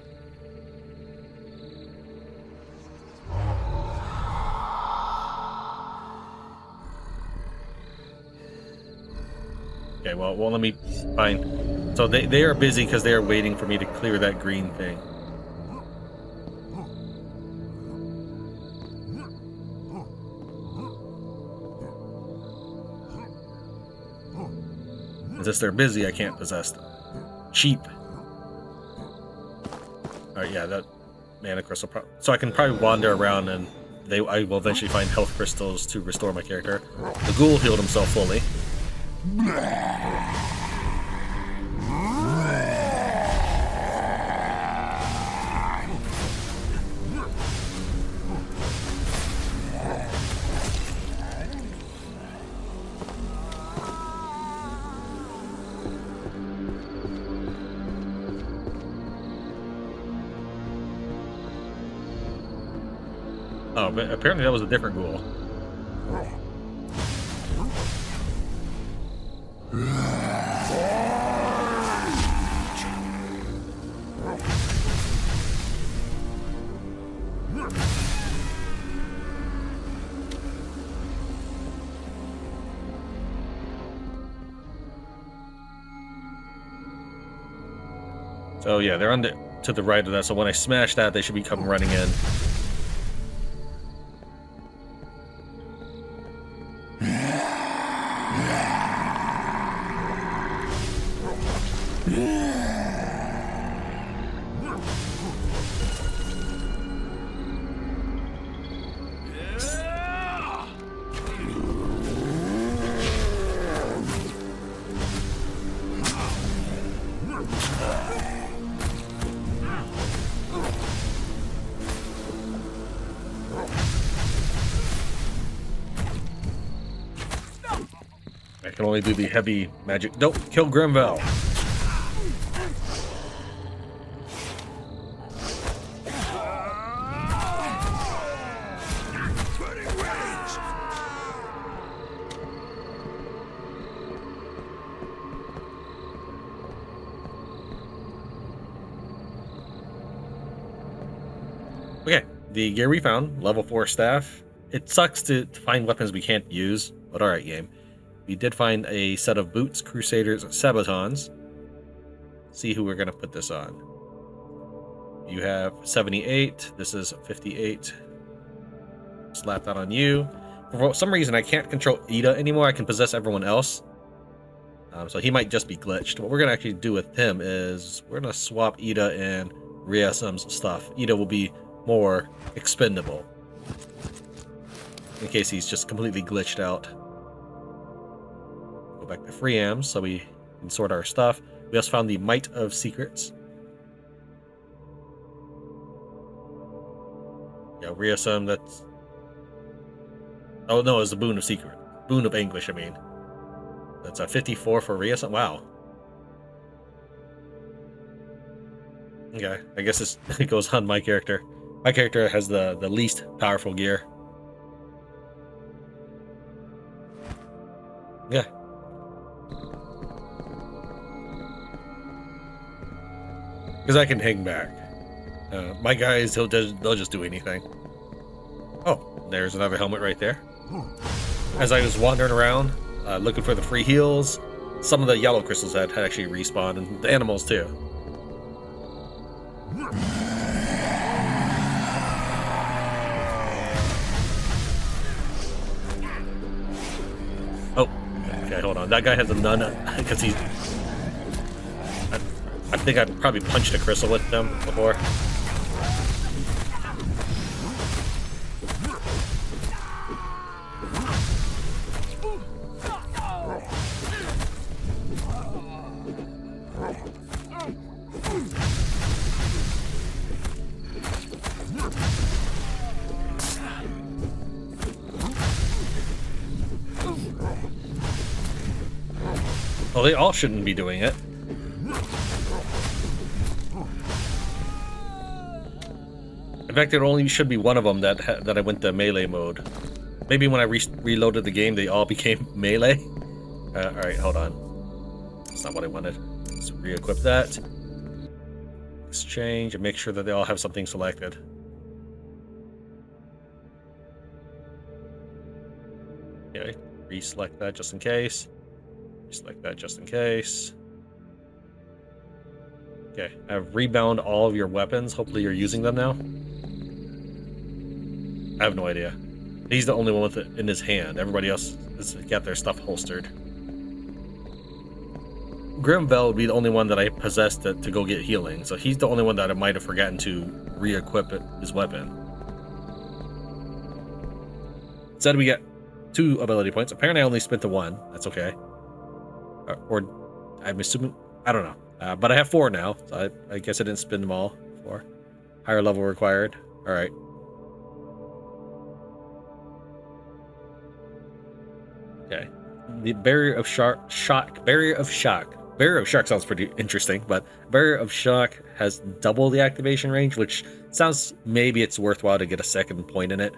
Okay, well, it won't let me... Fine. So they are busy because they are waiting for me to clear that green thing. Since they're busy, I can't possess them. Cheap. Alright, yeah, that mana crystal. So I can probably wander around and I will eventually find health crystals to restore my character. The ghoul healed himself fully. Oh, but apparently that was a different ghoul. So yeah, they're to the right of that, so when I smash that, they should be coming running in. can only do the heavy magic. Don't kill Grimvel. Okay, the gear we found, level 4 staff. It sucks to find weapons we can't use, but alright, game. We did find a set of boots, Crusaders, Sabatons. See who we're going to put this on. You have 78, this is 58. Slap that on you. For some reason, I can't control Ida anymore. I can possess everyone else. So he might just be glitched. What we're going to actually do with him is we're going to swap Ida and Riasam's stuff. Ida will be more expendable in case he's just completely glitched out. Go back to Freeam so we can sort our stuff. We also found the Might of Secrets. Yeah, Riasam, that's... Oh no, it's the Boon of Secret. Boon of Anguish, I mean. That's a 54 for Riasam. Wow. Okay, I guess it goes on my character. My character has the least powerful gear. Yeah. Because I can hang back. My guys, they'll just do anything. Oh, there's another helmet right there. As I was wandering around, looking for the free heals, some of the yellow crystals had actually respawned, and the animals too. Oh, okay, hold on. That guy has a nun because he's... I think I probably punched a crystal with them before. Well, they all shouldn't be doing it. In fact, there only should be one of them that I went to melee mode. Maybe when I reloaded the game, they all became melee. Alright, hold on. That's not what I wanted. Let's re-equip that. Exchange and make sure that they all have something selected. Okay, reselect that just in case. Select that just in case. Okay, I've rebound all of your weapons. Hopefully you're using them now. I have no idea. He's the only one with it in his hand. Everybody else has got their stuff holstered. Grimvel would be the only one that I possessed to go get healing, so he's the only one that I might have forgotten to re-equip his weapon. Instead, we get 2 ability points. Apparently I only spent the 1. That's okay. Or I'm assuming, I don't know. But I have 4 now, so I guess I didn't spend them all before. Higher level required. Alright. Okay. The Barrier of Shock. Barrier of Shock sounds pretty interesting, but Barrier of Shock has double the activation range, which sounds maybe it's worthwhile to get a second point in it.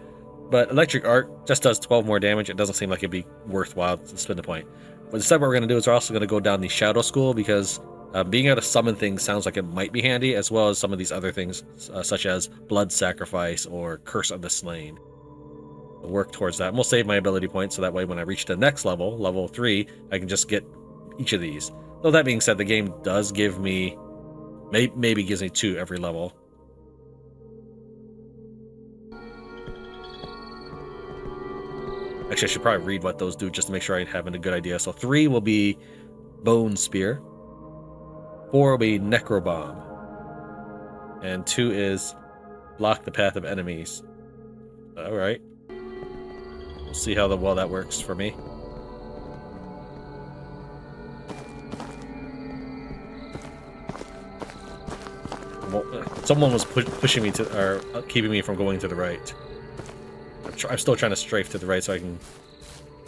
But Electric Arc just does 12 more damage. It doesn't seem like it'd be worthwhile to spend a point. But instead, what we're going to do is we're also going to go down the Shadow School, because being able to summon things sounds like it might be handy, as well as some of these other things, such as Blood Sacrifice or Curse of the Slain. We'll work towards that. And we'll save my ability points, so that way when I reach the next level, level 3, I can just get each of these. Though that being said, the game does give me, maybe gives me 2 every level. Actually, I should probably read what those do just to make sure I have a good idea. So 3 will be Bone Spear. 4 will be Necrobomb. And 2 is Block the Path of Enemies. Alright. We'll see how well that works for me. Someone was pushing me to, or keeping me from going to the right. I'm still trying to strafe to the right so I can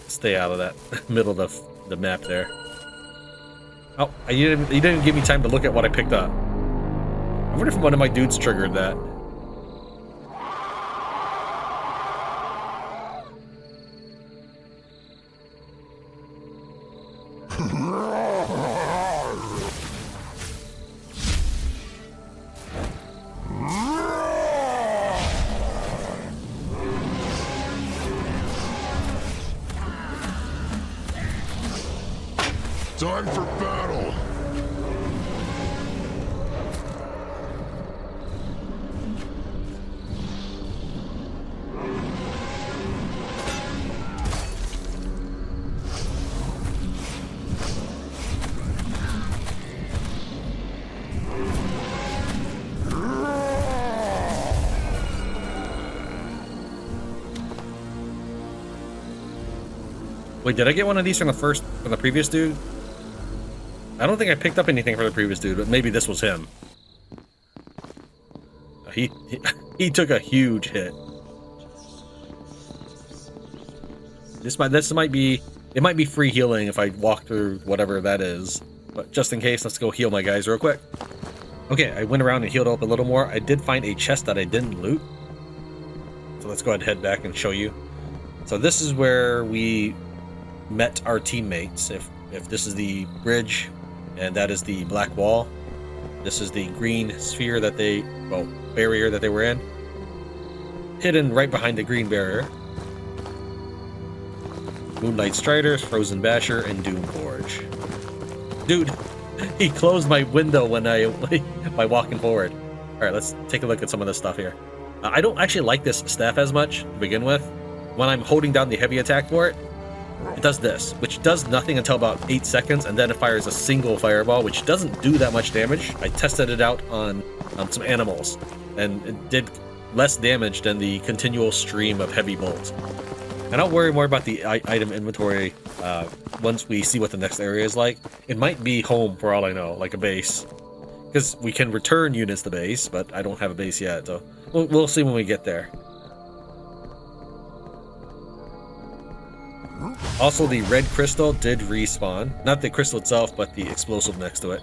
stay out of that middle of the map there. Oh, you didn't give me time to look at what I picked up. I wonder if one of my dudes triggered that. Time for battle! Wait, did I get one of these from the previous dude? I don't think I picked up anything for the previous dude, but maybe this was him. He took a huge hit. This might be free healing if I walk through whatever that is. But just in case, let's go heal my guys real quick. Okay, I went around and healed up a little more. I did find a chest that I didn't loot. So let's go ahead and head back and show you. So this is where we met our teammates. If this is the bridge, and that is the black wall. This is the green sphere barrier that they were in. Hidden right behind the green barrier. Moonlight Striders, Frozen Basher, and Doom Forge. Dude, he closed my window by walking forward. Alright, let's take a look at some of this stuff here. I don't actually like this staff as much to begin with. When I'm holding down the heavy attack for it, it does this, which does nothing until about 8 seconds, and then it fires a single fireball, which doesn't do that much damage. I tested it out on some animals, and it did less damage than the continual stream of heavy bolts. And I'll worry more about the item inventory once we see what the next area is like. It might be home for all I know, like a base. Because we can return units to base, but I don't have a base yet, so we'll see when we get there. Also, the red crystal did respawn. Not the crystal itself, but the explosive next to it.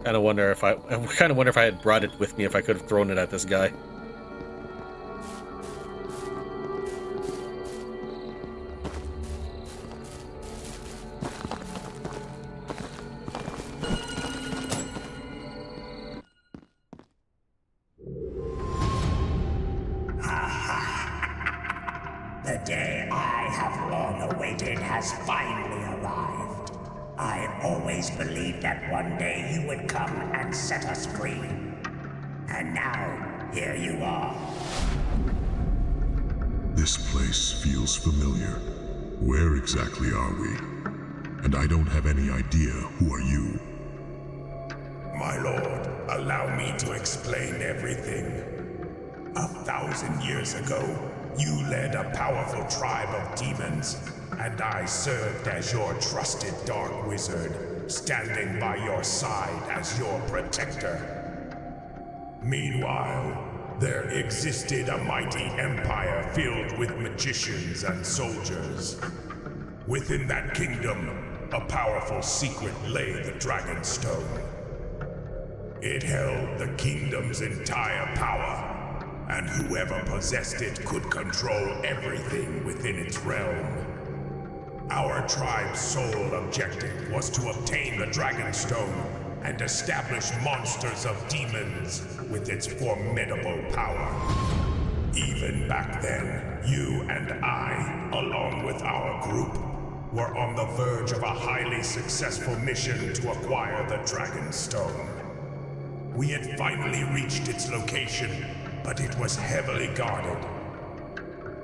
I kind of wonder if I had brought it with me, if I could have thrown it at this guy. The day I have long awaited has finally arrived. I always believed that one day you would come and set us free. And now, here you are. This place feels familiar. Where exactly are we? And I don't have any idea who are you. My lord, allow me to explain everything. 1,000 years ago, you led a powerful tribe of demons, and I served as your trusted dark wizard, standing by your side as your protector. Meanwhile, there existed a mighty empire filled with magicians and soldiers. Within that kingdom, a powerful secret lay the Dragonstone. It held the kingdom's entire power, and whoever possessed it could control everything within its realm. Our tribe's sole objective was to obtain the Dragonstone and establish monsters of demons with its formidable power. Even back then, you and I, along with our group, were on the verge of a highly successful mission to acquire the Dragonstone. We had finally reached its location, but it was heavily guarded.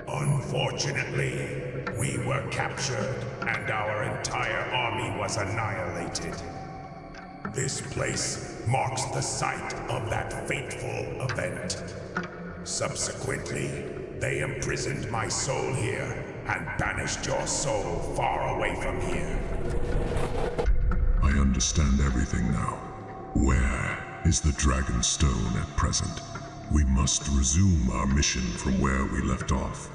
Unfortunately, we were captured, and our entire army was annihilated. This place marks the site of that fateful event. Subsequently, they imprisoned my soul here and banished your soul far away from here. I understand everything now. Where is the Dragonstone at present? We must resume our mission from where we left off.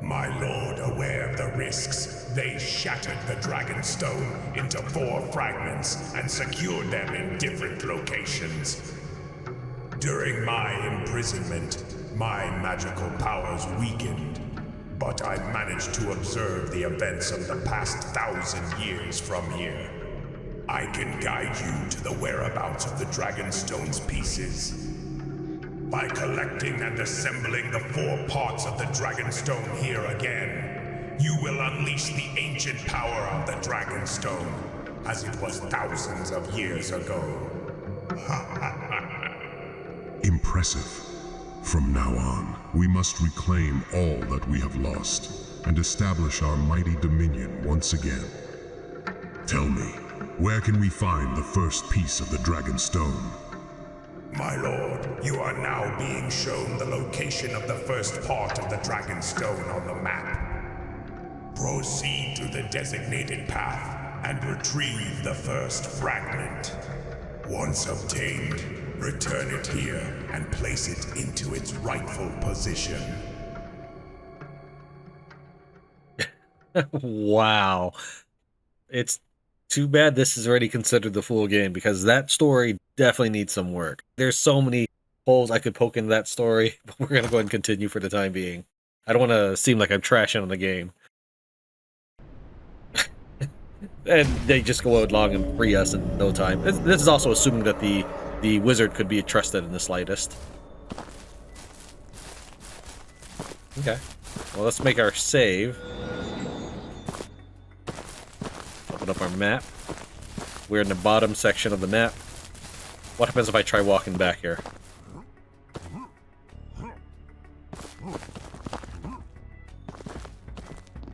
My lord, aware of the risks, they shattered the Dragon Stone into 4 fragments and secured them in different locations. During my imprisonment, my magical powers weakened, but I managed to observe the events of the past 1,000 years from here. I can guide you to the whereabouts of the Dragonstone's pieces. By collecting and assembling the 4 parts of the Dragonstone here again, you will unleash the ancient power of the Dragonstone, as it was thousands of years ago. Impressive. From now on, we must reclaim all that we have lost and establish our mighty dominion once again. Tell me, where can we find the first piece of the Dragonstone? My lord, you are now being shown the location of the first part of the Dragonstone on the map. Proceed to the designated path and retrieve the first fragment. Once obtained, return it here and place it into its rightful position. Wow. It's too bad this is already considered the full game, because that story definitely needs some work. There's so many holes I could poke in that story, but we're going to go ahead and continue for the time being. I don't want to seem like I'm trashing on the game. And they just go along and free us in no time. This is also assuming that the wizard could be trusted in the slightest. Okay. Well, let's make our save. Open up our map. We're in the bottom section of the map. What happens if I try walking back here?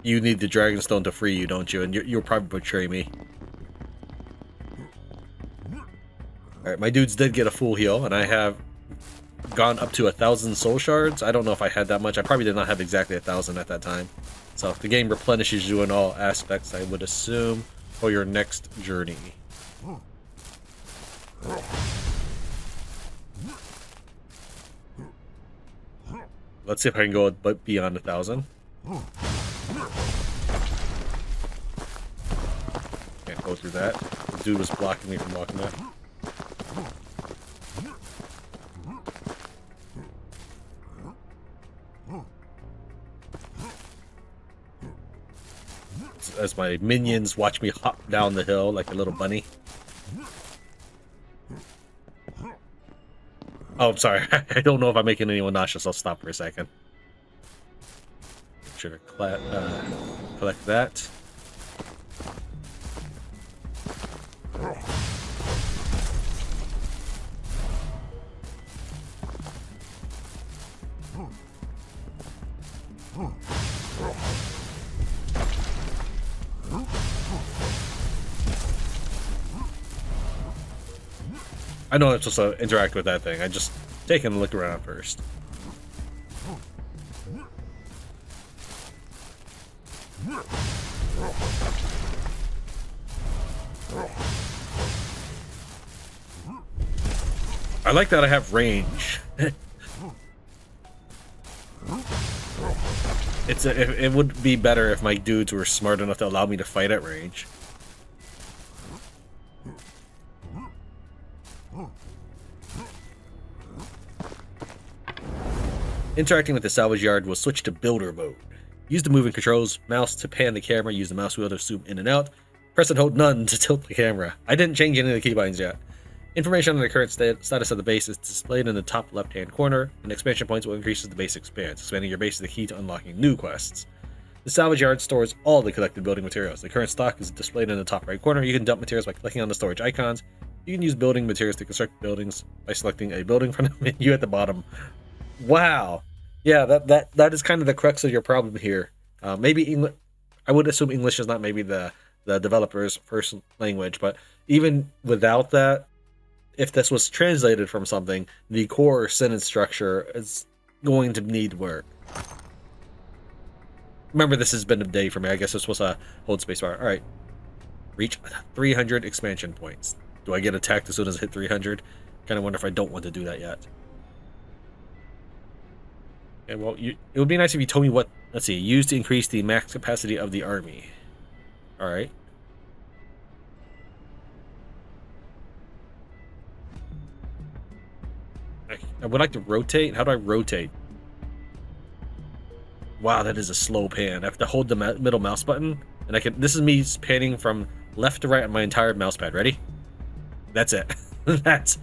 You need the Dragonstone to free you, don't you? And you'll probably betray me. Alright, my dudes did get a full heal, and I have gone up to 1,000 soul shards. I don't know if I had that much. I probably did not have exactly 1,000 at that time. So the game replenishes you in all aspects, I would assume, for your next journey. Let's see if I can go beyond 1,000. Can't go through that. The dude was blocking me from walking that. As my minions watch me hop down the hill like a little bunny. Oh, I'm sorry. I don't know if I'm making anyone nauseous. I'll stop for a second. Make sure to collect that. I know I'm supposed to interact with that thing. I just taking a look around first. I like that I have range. It would be better if my dudes were smart enough to allow me to fight at range. Interacting with the salvage yard will switch to builder mode. Use the moving controls, mouse to pan the camera, use the mouse wheel to zoom in and out, press and hold none to tilt the camera. I didn't change any of the keybinds yet. Information on the current status of the base is displayed in the top left-hand corner, and expansion points will increase as the base expands. Expanding your base is the key to unlocking new quests. The salvage yard stores all the collected building materials. The current stock is displayed in the top right corner. You can dump materials by clicking on the storage icons. You can use building materials to construct buildings by selecting a building from the menu at the bottom. Wow. Yeah, that is kind of the crux of your problem here. Maybe English. I would assume English is not maybe the developer's first language, but even without that, if this was translated from something, the core sentence structure is going to need work. Remember, this has been a day for me. I guess this was a hold spacebar. All right, reach 300 expansion points. Do I get attacked as soon as I hit 300? Kind of wonder if I don't want to do that yet. Okay, well, it would be nice if you told me what. Let's see. Used to increase the max capacity of the army. All right. I would like to rotate. How do I rotate? Wow, that is a slow pan. I have to hold the middle mouse button, and I can. This is me panning from left to right on my entire mouse pad. Ready? That's it. That's.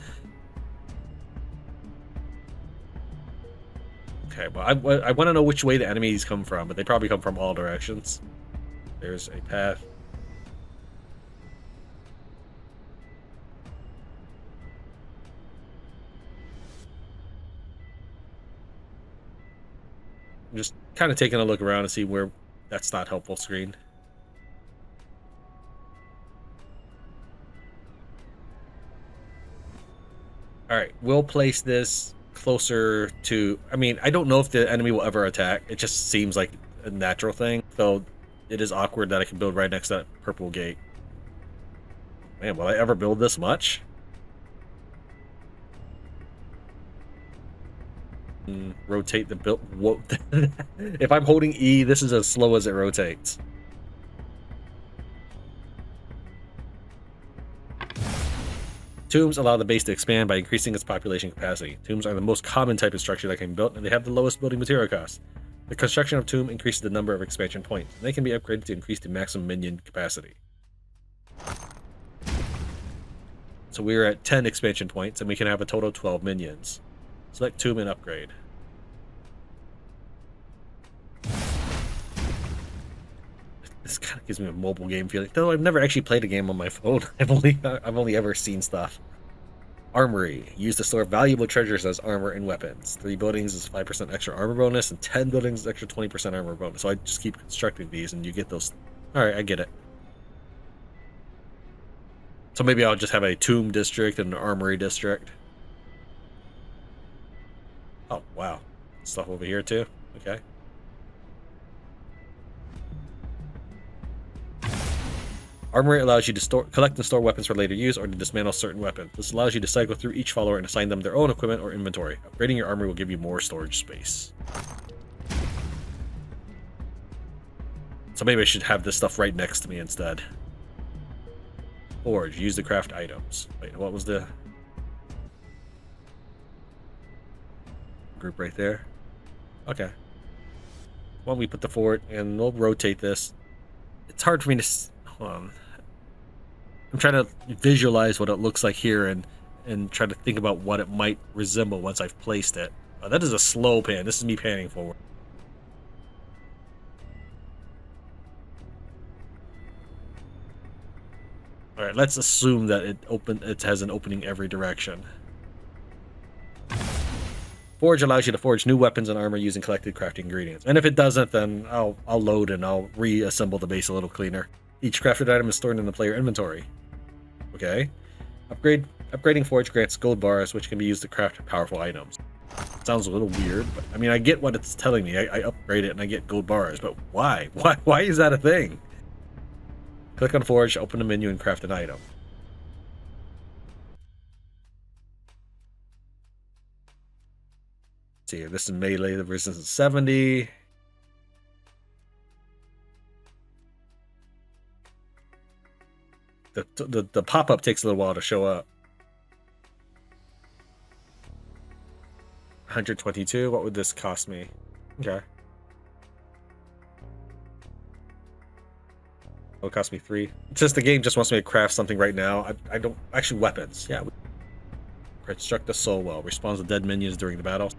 Okay, well, I want to know which way the enemies come from, but they probably come from all directions. There's a path. I'm just kind of taking a look around to see where that's not helpful screen. All right, we'll place this closer to. I mean, I don't know if the enemy will ever attack. It just seems like a natural thing. So it is awkward that I can build right next to that purple gate. Man, will I ever build this much? Rotate the build. Whoa. If I'm holding E, this is as slow as it rotates. Tombs allow the base to expand by increasing its population capacity. Tombs are the most common type of structure that can be built, and they have the lowest building material cost. The construction of tomb increases the number of expansion points, and they can be upgraded to increase the maximum minion capacity. So we're at 10 expansion points, and we can have a total of 12 minions. Select tomb and upgrade. This kind of gives me a mobile game feeling. Though I've never actually played a game on my phone. I've only ever seen stuff. Armory. Used to store valuable treasures as armor and weapons. 3 buildings is 5% extra armor bonus, and 10 buildings is extra 20% armor bonus. So I just keep constructing these, and you get those. Alright, I get it. So maybe I'll just have a tomb district and an armory district. Oh, wow. Stuff over here, too? Okay. Armory allows you to collect and store weapons for later use or to dismantle certain weapons. This allows you to cycle through each follower and assign them their own equipment or inventory. Upgrading your armory will give you more storage space. So maybe I should have this stuff right next to me instead. Forge. Use to craft items. Wait, what was the group right there? Okay. Well, we put the fort and we'll rotate this. It's hard for me to... Hold on. I'm trying to visualize what it looks like here and try to think about what it might resemble once I've placed it. That is a slow pan. This is me panning forward. Alright, let's assume that it has an opening every direction. Forge allows you to forge new weapons and armor using collected crafting ingredients. And if it doesn't, then I'll load and I'll reassemble the base a little cleaner. Each crafted item is stored in the player inventory. Okay. Upgrading Forge grants gold bars, which can be used to craft powerful items. Sounds a little weird, but I mean, I get what it's telling me. I upgrade it and I get gold bars, but why? Why is that a thing? Click on Forge, open the menu, and craft an item. Let's see, this is melee, the resistance is 70. The pop-up takes a little while to show up. 122, what would this cost me? Okay. It'll cost me 3. It's just the game just wants me to craft something right now. I don't... Actually, weapons. Yeah. Construct a soul well. Respawns to dead minions during the battle.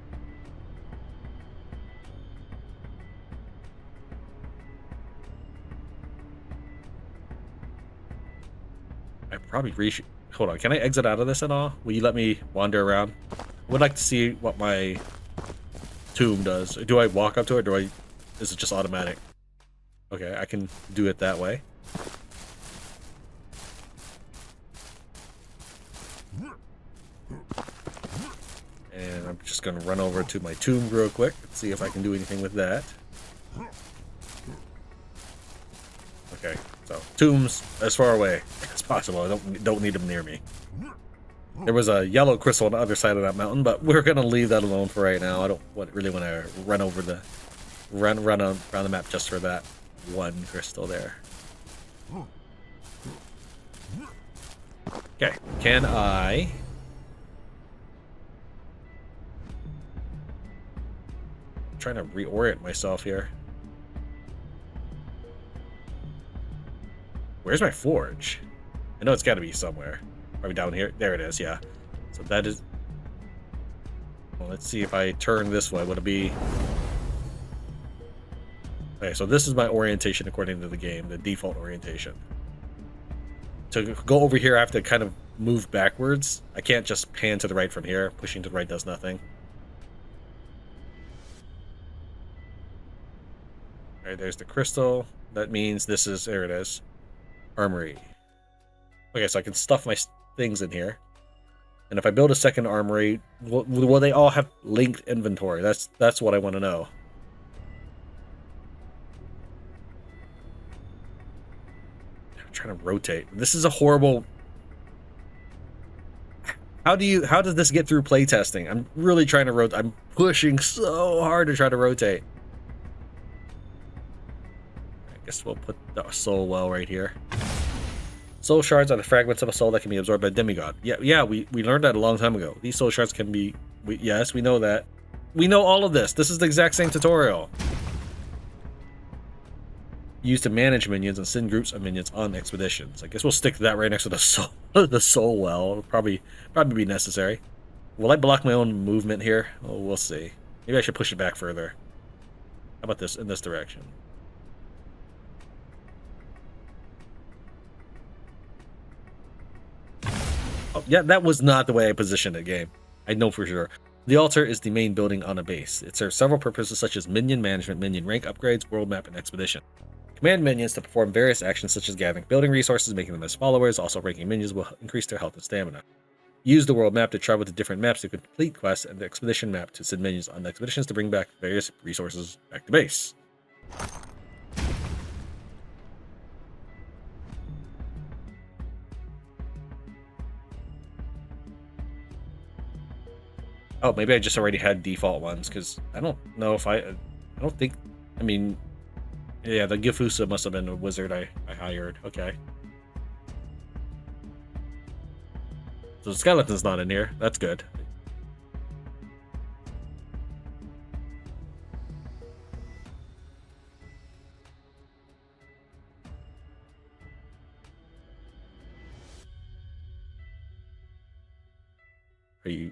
I probably Hold on. Can I exit out of this at all? Will you let me wander around? I would like to see what my tomb does. Do I walk up to it, or is it just automatic? Okay, I can do it that way. And I'm just going to run over to my tomb real quick and see if I can do anything with that. Okay, so tombs as far away as possible. I don't need them near me. There was a yellow crystal on the other side of that mountain, but we're gonna leave that alone for right now. I don't really want to run over the run around the map just for that one crystal there. Okay, can I? I'm trying to reorient myself here. Where's my forge? I know it's got to be somewhere. Probably down here. There it is, yeah. So that is... Well, let's see if I turn this way. Would it be... Okay, so this is my orientation according to the game, the default orientation. To go over here, I have to kind of move backwards. I can't just pan to the right from here. Pushing to the right does nothing. Alright, there's the crystal. That means this is... There it is. Armory. Okay, so I can stuff my things in here. And if I build a second armory, will they all have linked inventory? That's what I want to know. I'm trying to rotate. This is a horrible... How does this get through playtesting? I'm really trying to rotate. I'm pushing so hard to try to rotate. I guess we'll put the soul well right here. Soul shards are the fragments of a soul that can be absorbed by a demigod. Yeah, we learned that a long time ago. These soul shards can be... Yes, we know that. We know all of this. This is the exact same tutorial. Used to manage minions and send groups of minions on expeditions. I guess we'll stick that right next to the soul well. It'll probably be necessary. Will I block my own movement here? Oh, we'll see. Maybe I should push it back further. How about this in this direction? Oh, yeah, that was not the way I positioned the game. I know for sure. The altar is the main building on a base. It serves several purposes such as minion management, minion rank upgrades, world map, and expedition. Command minions to perform various actions such as gathering building resources, making them as followers. Also, ranking minions will increase their health and stamina. Use the world map to travel to different maps to complete quests, and the expedition map to send minions on expeditions to bring back various resources back to base. Oh, maybe I just already had default ones, because I don't know if I don't think... I mean... Yeah, the Gifusa must have been a wizard I hired. Okay. So the skeleton's not in here. That's good.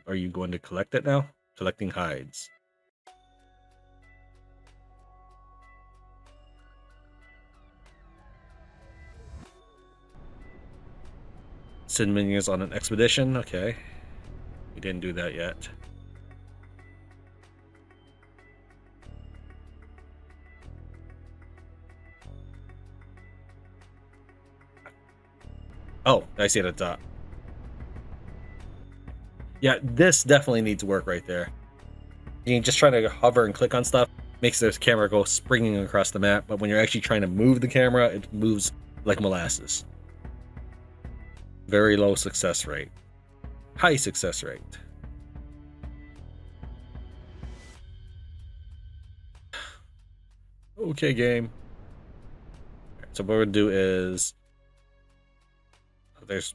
Are you going to collect it now? Collecting hides. Send minions on an expedition. Okay. We didn't do that yet. Oh, I see it at the top. Yeah, this definitely needs work right there. You can just try to hover and click on stuff, makes this camera go springing across the map, but when you're actually trying to move the camera, it moves like molasses. Very low success rate. High success rate. Okay, game. So what we're gonna do is... There's...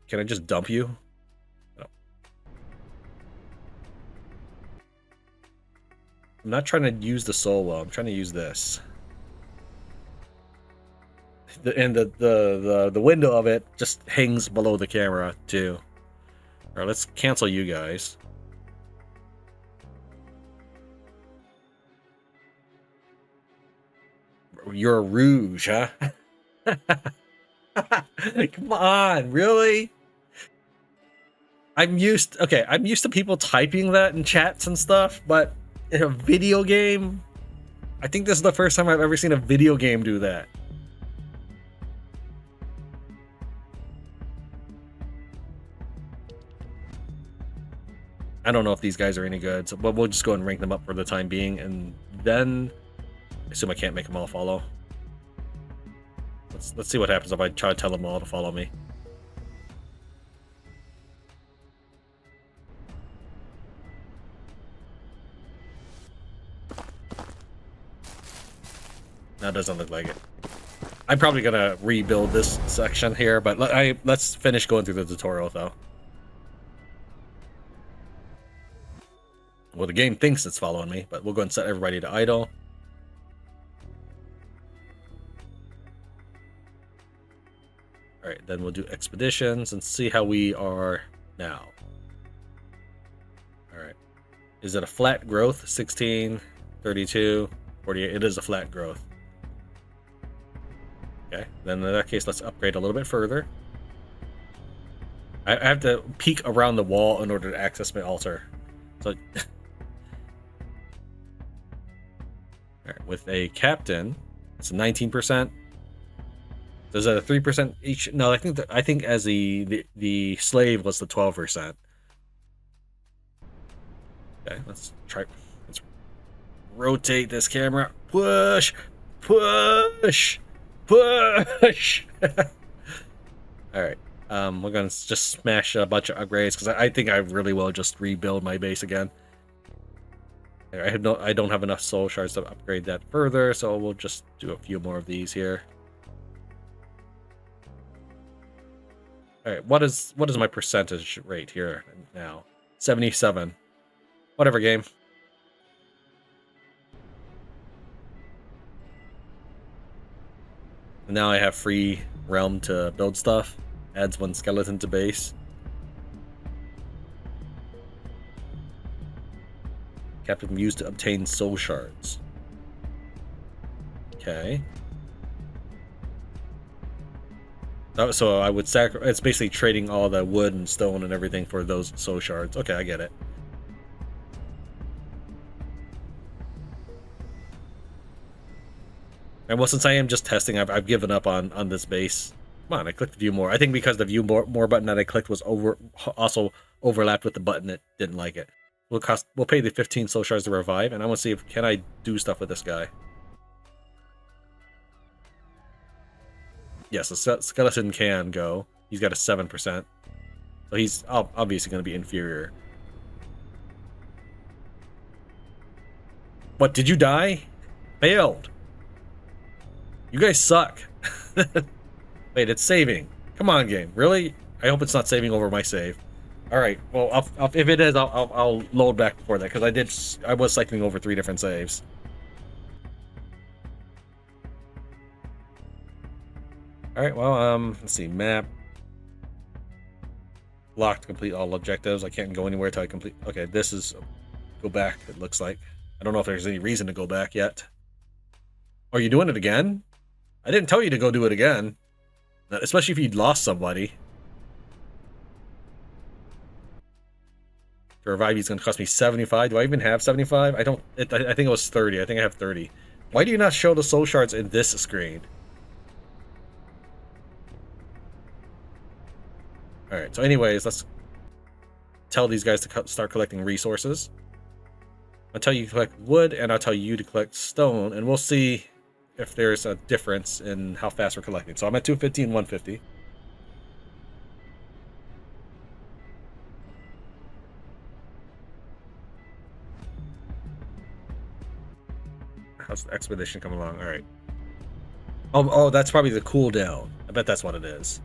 Can I just dump you? No. I'm not trying to use the soul well. I'm trying to use this. The window of it just hangs below the camera too. All right, let's cancel you guys. You're a rouge, huh? Come on, really? I'm used to people typing that in chats and stuff, but in a video game, I think this is the first time I've ever seen a video game do that. I don't know if these guys are any good, so but we'll just go and rank them up for the time being, and then I assume I can't make them all follow. Let's see what happens if I try to tell them all to follow me. That doesn't look like it. I'm probably gonna rebuild this section here, but let's finish going through the tutorial though. Well, the game thinks it's following me, but we'll go and set everybody to idle. All right, then we'll do expeditions and see how we are now. All right, is it a flat growth? 16, 32, 48. It is a flat growth. Okay, then in that case, let's upgrade a little bit further. I have to peek around the wall in order to access my altar. So, all right, with a captain, it's 19%. So is that a 3% each? No, I think as the slave was the 12%. Okay, let's try. Let's rotate this camera. Push, push. Push! Alright, we're gonna just smash a bunch of upgrades because I think I really will just rebuild my base again. I don't have enough soul shards to upgrade that further, so we'll just do a few more of these here. Alright, what is my percentage rate here now? 77. Whatever, game. Now I have free realm to build stuff. Adds 1 skeleton to base. Captain used to obtain soul shards. Okay. So I would sacrifice. It's basically trading all the wood and stone and everything for those soul shards. Okay, I get it. And well, since I am just testing, I've given up on this base. Come on, I clicked view more. I think because the view more button that I clicked was also overlapped with the button that didn't like it. We'll pay the 15 soul shards to revive, and I want to see if can I do stuff with this guy. Yes, the skeleton can go. He's got a 7%, so he's obviously going to be inferior. What? Did you die? Failed. You guys suck. Wait, it's saving. Come on, game. Really? I hope it's not saving over my save. All right. Well, if it is, I'll load back before that because I was cycling over 3 different saves. All right. Well, let's see. Map. Locked to complete all objectives. I can't go anywhere until I complete. Okay, this is go back. It looks like. I don't know if there's any reason to go back yet. Are you doing it again? I didn't tell you to go do it again. Especially if you'd lost somebody. To revive he's going to cost me 75. Do I even have 75? I don't. I think it was 30. I think I have 30. Why do you not show the soul shards in this screen? Alright, so anyways, let's tell these guys to start collecting resources. I'll tell you to collect wood, and I'll tell you to collect stone, and we'll see if there's a difference in how fast we're collecting. So I'm at 250 and 150. How's the expedition coming along? All right. Oh, that's probably the cooldown. I bet that's what it is.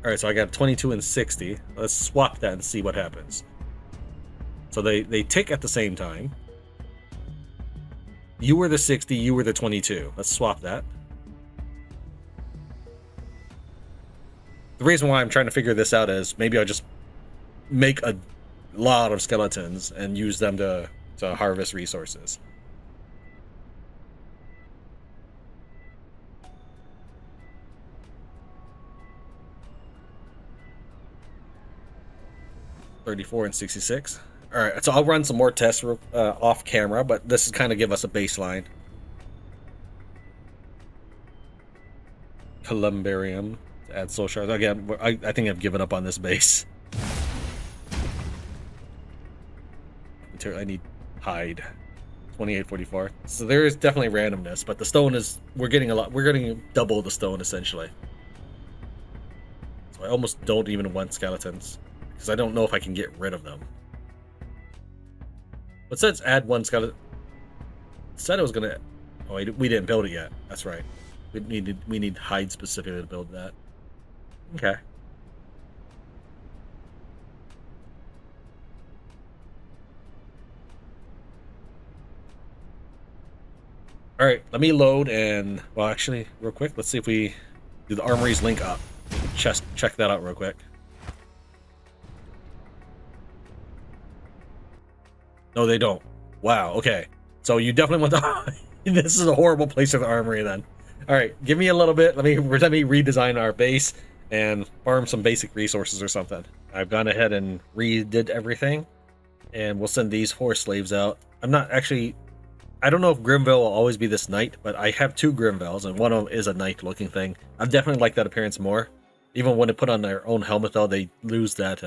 All right, so I got 22 and 60. Let's swap that and see what happens. So they tick at the same time. You were the 60, you were the 22. Let's swap that. The reason why I'm trying to figure this out is maybe I'll just make a lot of skeletons and use them to harvest resources. $34 and 66. All right, so I'll run some more tests off camera, but this is kind of give us a baseline. Columbarium to add soul shards. Again, I think I've given up on this base. I need hide. 2844. So there is definitely randomness, but the stone is we're getting double the stone essentially. So I almost don't even want skeletons because I don't know if I can get rid of them. But since add 1 skeleton, said it was gonna. Oh, we didn't build it yet. That's right. We need hide specifically to build that. Okay. All right, let me load and, well, actually, real quick, let's see if we do the armories link up. Check that out real quick. No, they don't. Wow, okay. So you definitely want the... This is a horrible place for the armory then. All right, give me a little bit. Let me redesign our base and farm some basic resources or something. I've gone ahead and redid everything, and we'll send these 4 slaves out. I'm not actually... I don't know if Grimville will always be this knight, but I have 2 Grimvilles, and one of them is a knight-looking thing. I definitely like that appearance more. Even when they put on their own helmet, though, they lose that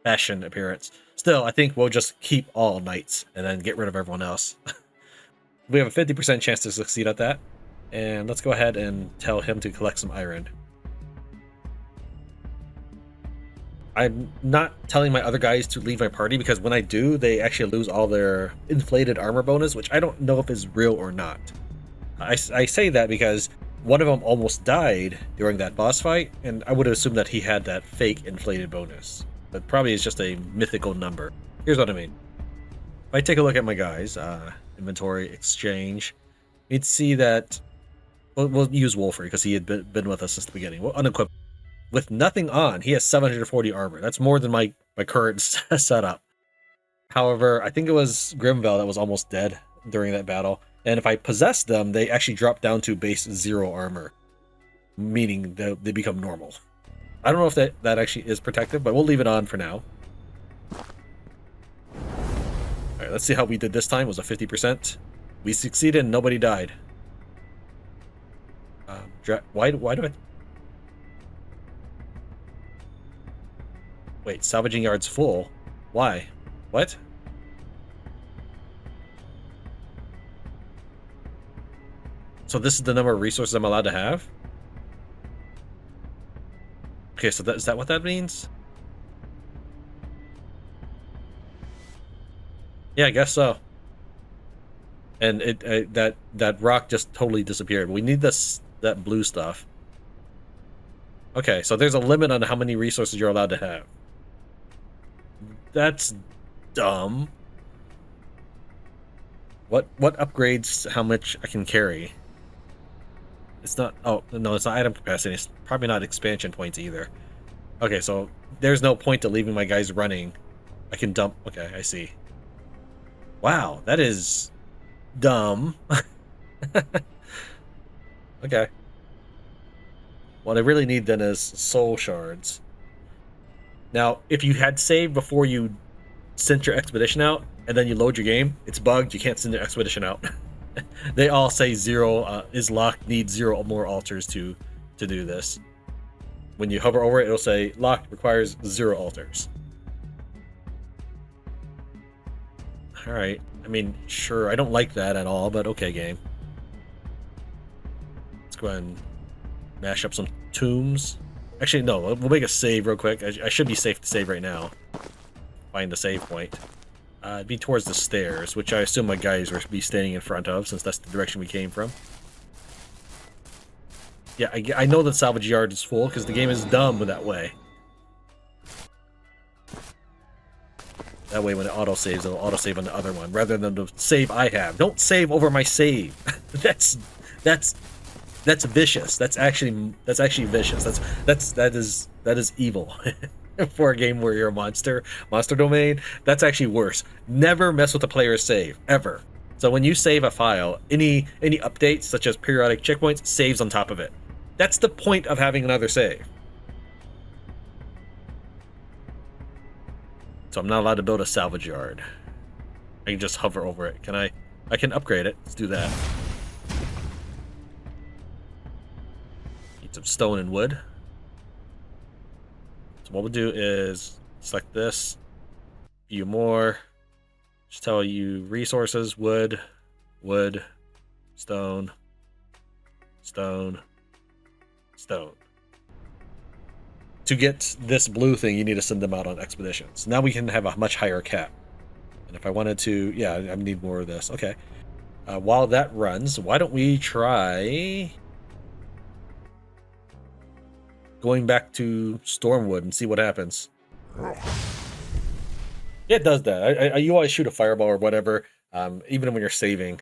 fashion appearance. Still, I think we'll just keep all knights and then get rid of everyone else. We have a 50% chance to succeed at that. And let's go ahead and tell him to collect some iron. I'm not telling my other guys to leave my party because when I do, they actually lose all their inflated armor bonus, which I don't know if is real or not. I say that because one of them almost died during that boss fight, and I would assume that he had that fake inflated bonus. But probably it's just a mythical number. Here's what I mean. If I take a look at my guys, inventory, exchange, you'd see that we'll use Wolfrey because he had been with us since the beginning. We'll unequip. With nothing on, he has 740 armor. That's more than my current setup. However, I think it was Grimville that was almost dead during that battle. And if I possess them, they actually drop down to base 0 armor. Meaning they become normal. I don't know if that actually is protective, but we'll leave it on for now. Alright, let's see how we did this time. It was a 50%. We succeeded and nobody died. Why do I... Wait, salvaging yard's full. Why? What? So this is the number of resources I'm allowed to have? Okay, so is that what that means? Yeah, I guess so. And that rock just totally disappeared. We need that blue stuff. Okay, so there's a limit on how many resources you're allowed to have. That's dumb. What upgrades how much I can carry? It's not... Oh, no, it's not item capacity. It's probably not expansion points either. Okay, so there's no point to leaving my guys running. I can dump... Okay, I see. Wow, that is dumb. Okay. What I really need then is soul shards. Now, if you had saved before you sent your expedition out, and then you load your game, it's bugged, you can't send your expedition out. They all say 0 is locked, needs 0 more altars to do this. When you hover over it, it'll say locked, requires 0 altars. Alright, I mean, sure, I don't like that at all, but okay, game. Let's go ahead and mash up some tombs. Actually, no, we'll make a save real quick. I should be safe to save right now. Find the save point. It'd be towards the stairs, which I assume my guys will be standing in front of, since that's the direction we came from. Yeah, I know that salvage yard is full, because the game is dumb that way. That way when it auto-saves, it'll auto-save on the other one, rather than the save I have. Don't save over my save! That's vicious. That's actually vicious. That is evil. For a game where you're a monster domain, that's actually worse. Never mess with the player's save, ever. So when you save a file, any updates, such as periodic checkpoints, saves on top of it. That's the point of having another save. So I'm not allowed to build a salvage yard. I can just hover over it. Can I can upgrade it. Let's do that. Need some stone and wood. So what we'll do is select this, view more, just tell you resources, wood, stone, stone, stone. To get this blue thing, you need to send them out on expeditions. Now we can have a much higher cap. And if I wanted to, yeah, I need more of this. Okay. While that runs, why don't we try going back to Stormwood and see what happens? Yeah, it does that. You always shoot a fireball or whatever, even when you're saving.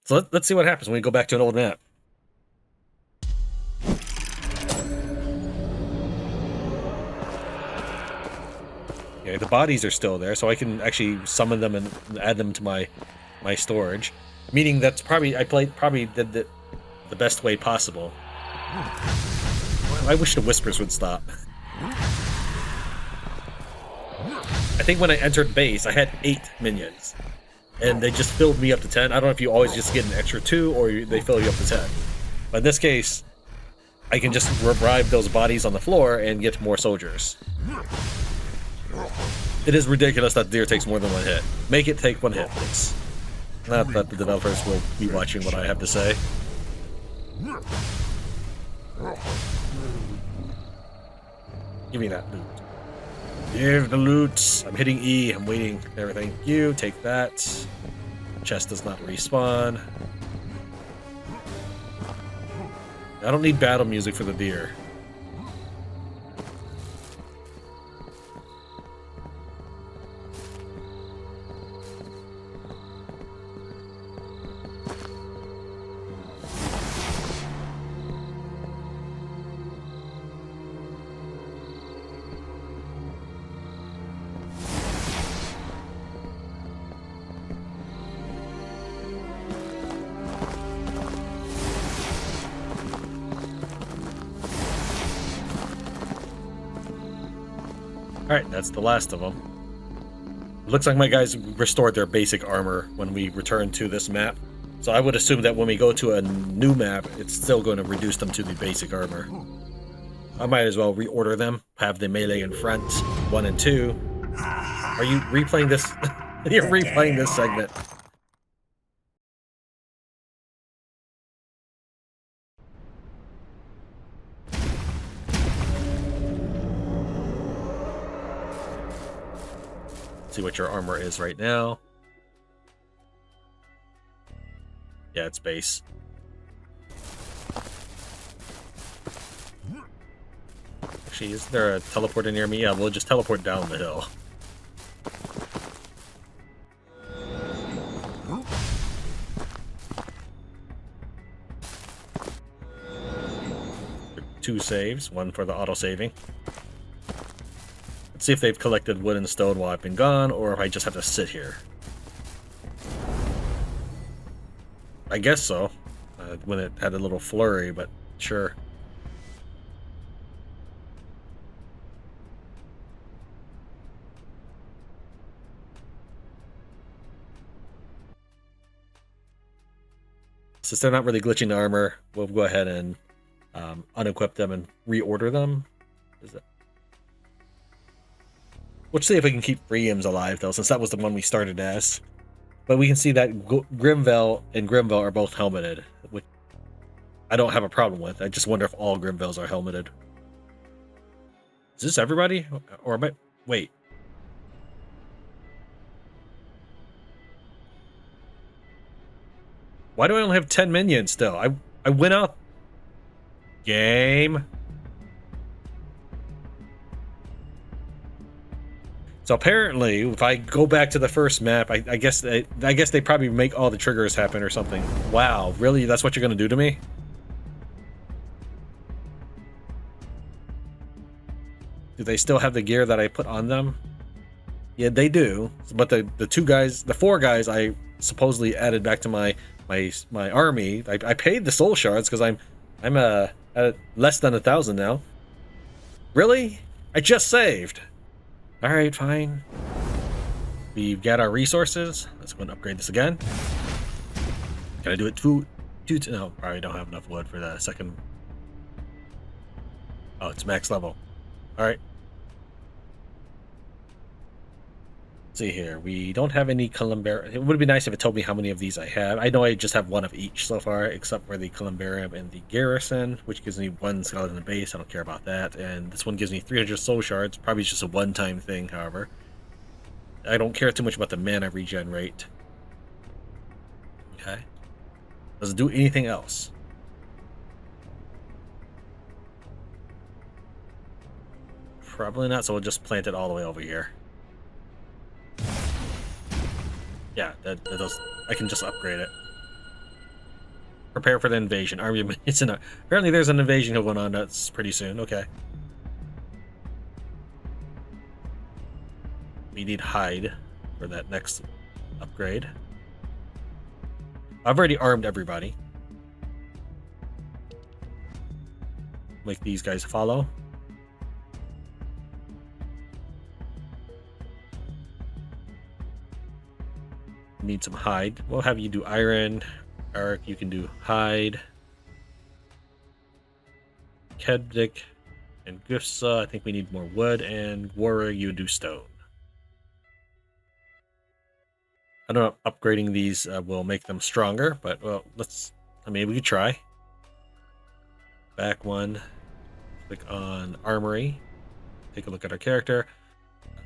So let's see what happens when we go back to an old map. Yeah, the bodies are still there, so I can actually summon them and add them to my storage. Meaning that's probably did the best way possible. I wish the whispers would stop. I think when I entered base, I had 8 minions, and they just filled me up to 10. I don't know if you always just get an extra 2 or they fill you up to 10. But in this case, I can just revive those bodies on the floor and get more soldiers. It is ridiculous that deer takes more than 1 hit. Make it take 1 hit, please. Not that the developers will be watching what I have to say. Give me that loot. Give the loot. I'm hitting E. I'm waiting. Everything. You take that. Chest does not respawn. I don't need battle music for the deer. Alright, that's the last of them. Looks like my guys restored their basic armor when we return to this map. So I would assume that when we go to a new map, it's still going to reduce them to the basic armor. I might as well reorder them, have the melee in front, 1 and 2. Are you replaying this? You're replaying this segment. See what your armor is right now. Yeah, it's base. Actually, is there a teleporter near me? Yeah, we'll just teleport down the hill. Two saves, one for the auto-saving. Let's see if they've collected wood and stone while I've been gone, or if I just have to sit here. I guess so. When it had a little flurry, but sure. Since they're not really glitching the armor, we'll go ahead and unequip them and reorder them. Let's see if we can keep Priam's alive, though, since that was the one we started as. But we can see that Grimvel and Grimvel are both helmeted, which I don't have a problem with. I just wonder if all Grimvels are helmeted. Is this everybody? Or am I... Wait. Why do I only have 10 minions still? I went out... Game... So apparently, if I go back to the first map, I guess they probably make all the triggers happen or something. Wow, really? That's what you're gonna do to me? Do they still have the gear that I put on them? Yeah, they do. But the 4 guys I supposedly added back to my army. I paid the soul shards because I'm at less than 1,000 now. Really? I just saved. Alright, fine. We've got our resources. Let's go and upgrade this again. Can I do it two? No, probably don't have enough wood for that second. Oh, it's max level. Alright. Let's see here. We don't have any Columbarium. It would be nice if it told me how many of these I have. I know I just have 1 of each so far, except for the Columbarium and the Garrison, which gives me 1 skeleton base. I don't care about that. And this one gives me 300 soul shards. Probably just a one-time thing, however. I don't care too much about the mana regen rate. Okay. Does it do anything else? Probably not, so we'll just plant it all the way over here. Yeah, that does. I can just upgrade it. Prepare for the invasion. Army of it's an apparently there's an invasion going on that's pretty soon. Okay. We need hide for that next upgrade. I've already armed everybody. Make these guys follow. Need some hide. We'll have you do iron. Eric, you can do hide. Kedvik and Gufsa, I think we need more wood. And Warrior, you do stone. I don't know if upgrading these will make them stronger, but well, we could try. Back one. Click on Armory. Take a look at our character.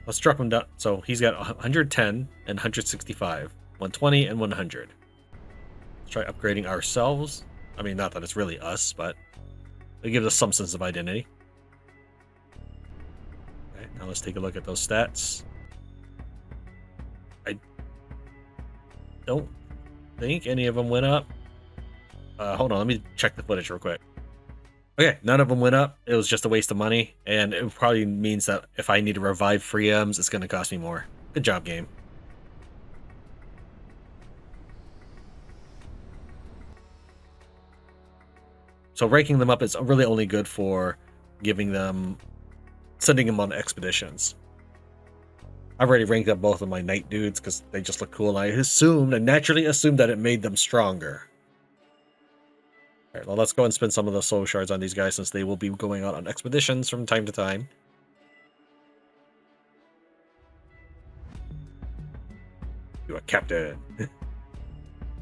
Let's drop him down. So he's got 110 and 165. 120 and 100. Let's try upgrading ourselves. I mean, not that it's really us, but it gives us some sense of identity. Okay, now let's take a look at those stats. I don't think any of them went up. Hold on, let me check the footage real quick. Okay, none of them went up. It was just a waste of money, and it probably means that if I need to revive free M's, it's going to cost me more. Good job, game. So ranking them up is really only good for sending them on expeditions. I've already ranked up both of my knight dudes because they just look cool. I naturally assumed that it made them stronger. Alright, well, let's go and spend some of the soul shards on these guys since they will be going out on expeditions from time to time. Do a captain.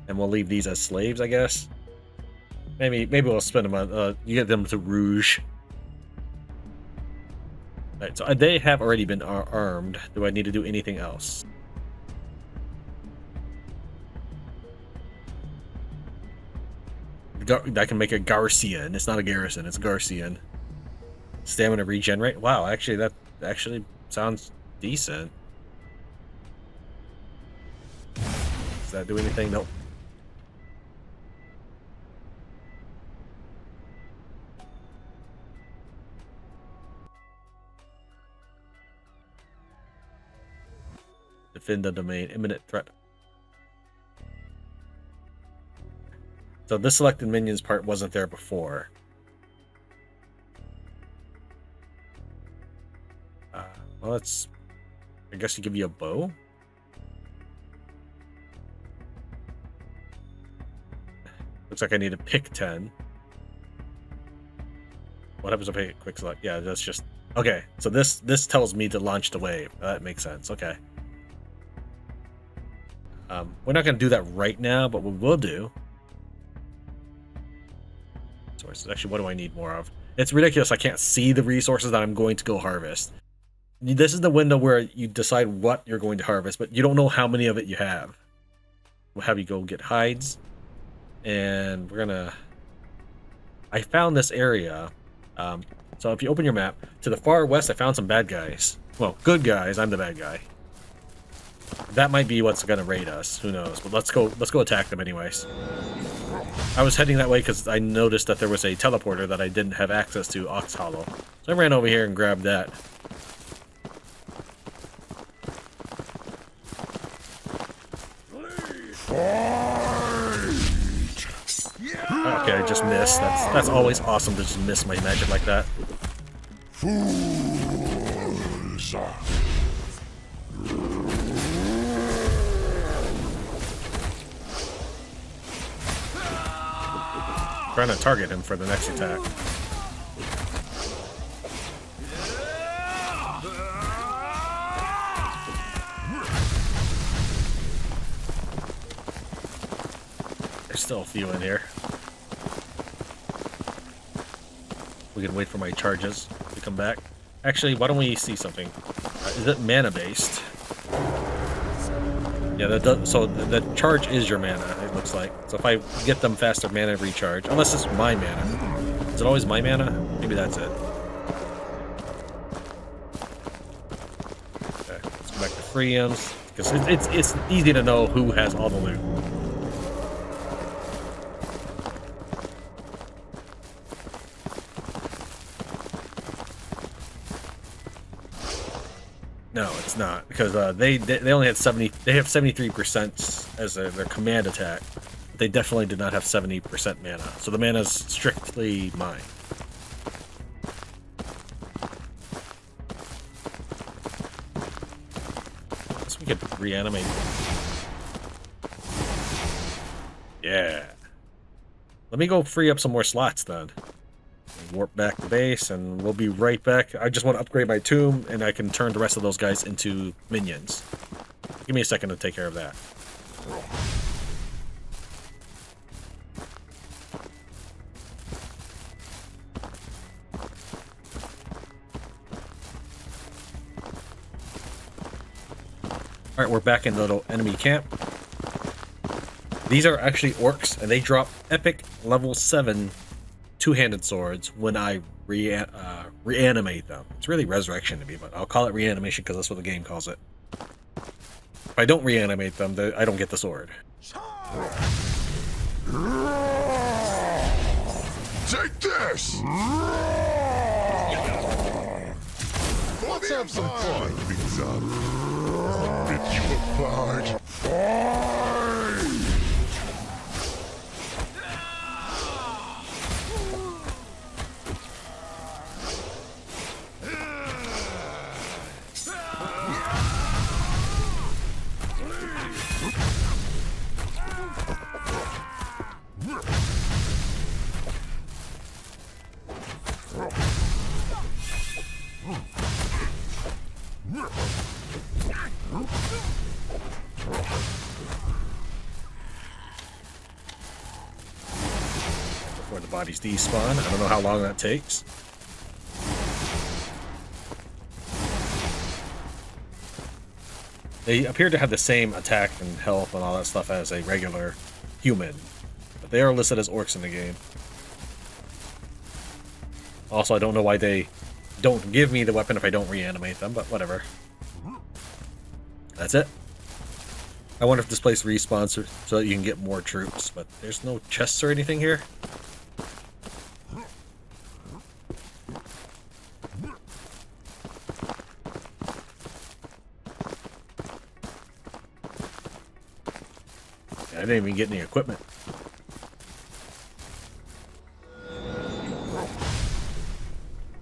And we'll leave these as slaves, I guess. Maybe we'll spend them on, you get them to Rouge. Alright, so they have already been armed. Do I need to do anything else? I can make a Garcian. It's not a garrison, it's Garcian. Stamina regenerate. Wow, actually, that actually sounds decent. Does that do anything? Nope. Defend the domain. Imminent threat. So this selected minions part wasn't there before. Well, let's... I guess you give you a bow? Looks like I need to pick 10. What happens if I hit quick select? Yeah, that's just... Okay, so this tells me to launch the wave. That makes sense. Okay. We're not going to do that right now, but we will do... Sources. Actually, what do I need more of? It's ridiculous. I can't see the resources that I'm going to go harvest. This is the window where you decide what you're going to harvest, but you don't know how many of it you have. We'll have you go get hides. And we're gonna... I found this area. So if you open your map, to the far west I found some bad guys. Well, good guys. I'm the bad guy. That might be what's gonna raid us. Who knows? But let's go attack them anyways. I was heading that way because I noticed that there was a teleporter that I didn't have access to, Ox Hollow. So I ran over here and grabbed that. Okay, I just missed. That's always awesome to just miss my magic like that. Fools. Trying to target him for the next attack. There's still a few in here. We can wait for my charges to come back. Actually, why don't we see something? Is it mana based? Yeah, that does, so the charge is your mana, it looks like. So if I get them faster mana recharge, unless it's my mana. Is it always my mana? Maybe that's it. Okay, let's go back to Freeums, because it's easy to know who has all the loot. No, it's not, because they only had 70. They have 73% as their command attack. They definitely did not have 70% mana, so the mana is strictly mine. So we could reanimate. Yeah. Let me go free up some more slots then. Warp back to base, and we'll be right back. I just want to upgrade my tomb, and I can turn the rest of those guys into minions. Give me a second to take care of that. Alright, we're back in the little enemy camp. These are actually orcs, and they drop epic level 7 two-handed swords when I reanimate them. It's really resurrection to me, but I'll call it reanimation because that's what the game calls it. If I don't reanimate them, I don't get the sword. Take this! Let's have some fun. If you applied. Before the bodies despawn. I don't know how long that takes. They appear to have the same attack and health and all that stuff as a regular human, but they are listed as orcs in the game. Also, I don't know why they don't give me the weapon if I don't reanimate them, but whatever. That's it. I wonder if this place respawns so that you can get more troops, but there's no chests or anything here. I didn't even get any equipment.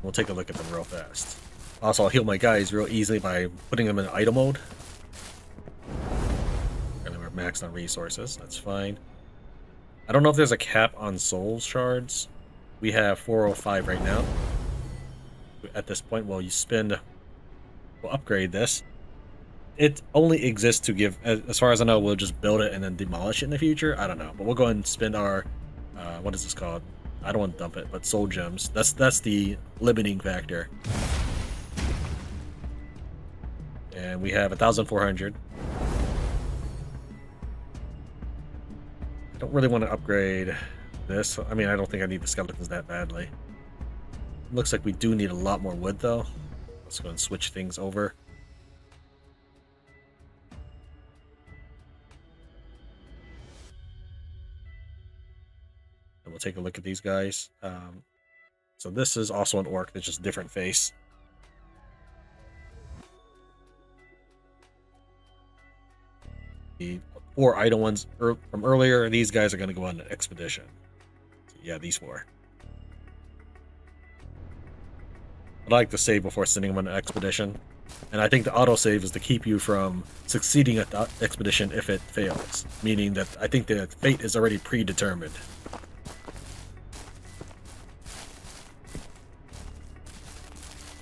We'll take a look at them real fast. Also, I'll heal my guys real easily by putting them in idle mode. And we're maxed on resources. That's fine. I don't know if there's a cap on soul shards. We have 405 right now. At this point, we'll upgrade this. It only exists to give, as far as I know, we'll just build it and then demolish it in the future. I don't know, but we'll go ahead and spend our, what is this called? I don't want to dump it, but soul gems. That's the limiting factor. And we have 1,400. I don't really want to upgrade this. I mean, I don't think I need the skeletons that badly. Looks like we do need a lot more wood, though. Let's go and switch things over. And we'll take a look at these guys. So this is also an orc. It's just different face. The 4 idle ones from earlier, these guys are going to go on an expedition. So yeah, these 4. I like to save before sending them on an expedition. And I think the autosave is to keep you from succeeding at the expedition if it fails. Meaning that I think the fate is already predetermined.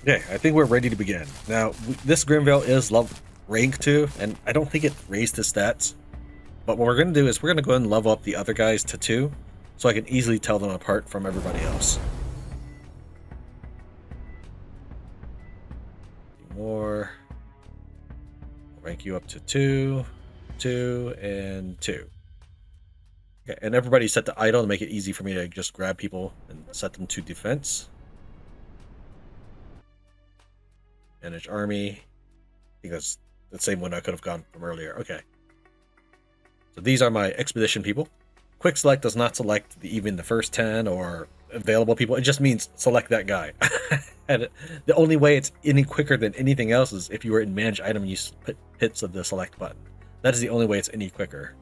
Okay, I think we're ready to begin. Now, this Grimvale is rank 2, and I don't think it raised his stats. But what we're going to do is we're going to go ahead and level up the other guys to 2, so I can easily tell them apart from everybody else. More. Rank you up to 2. 2, and 2. Okay, and everybody set to idle to make it easy for me to just grab people and set them to defense. Manage army. I think that's the same one I could have gone from earlier. Okay. So these are my expedition people. Quick select does not select even the first 10 or available people. It just means select that guy. And the only way it's any quicker than anything else is if you were in manage item and you put hits of the select button. That is the only way it's any quicker.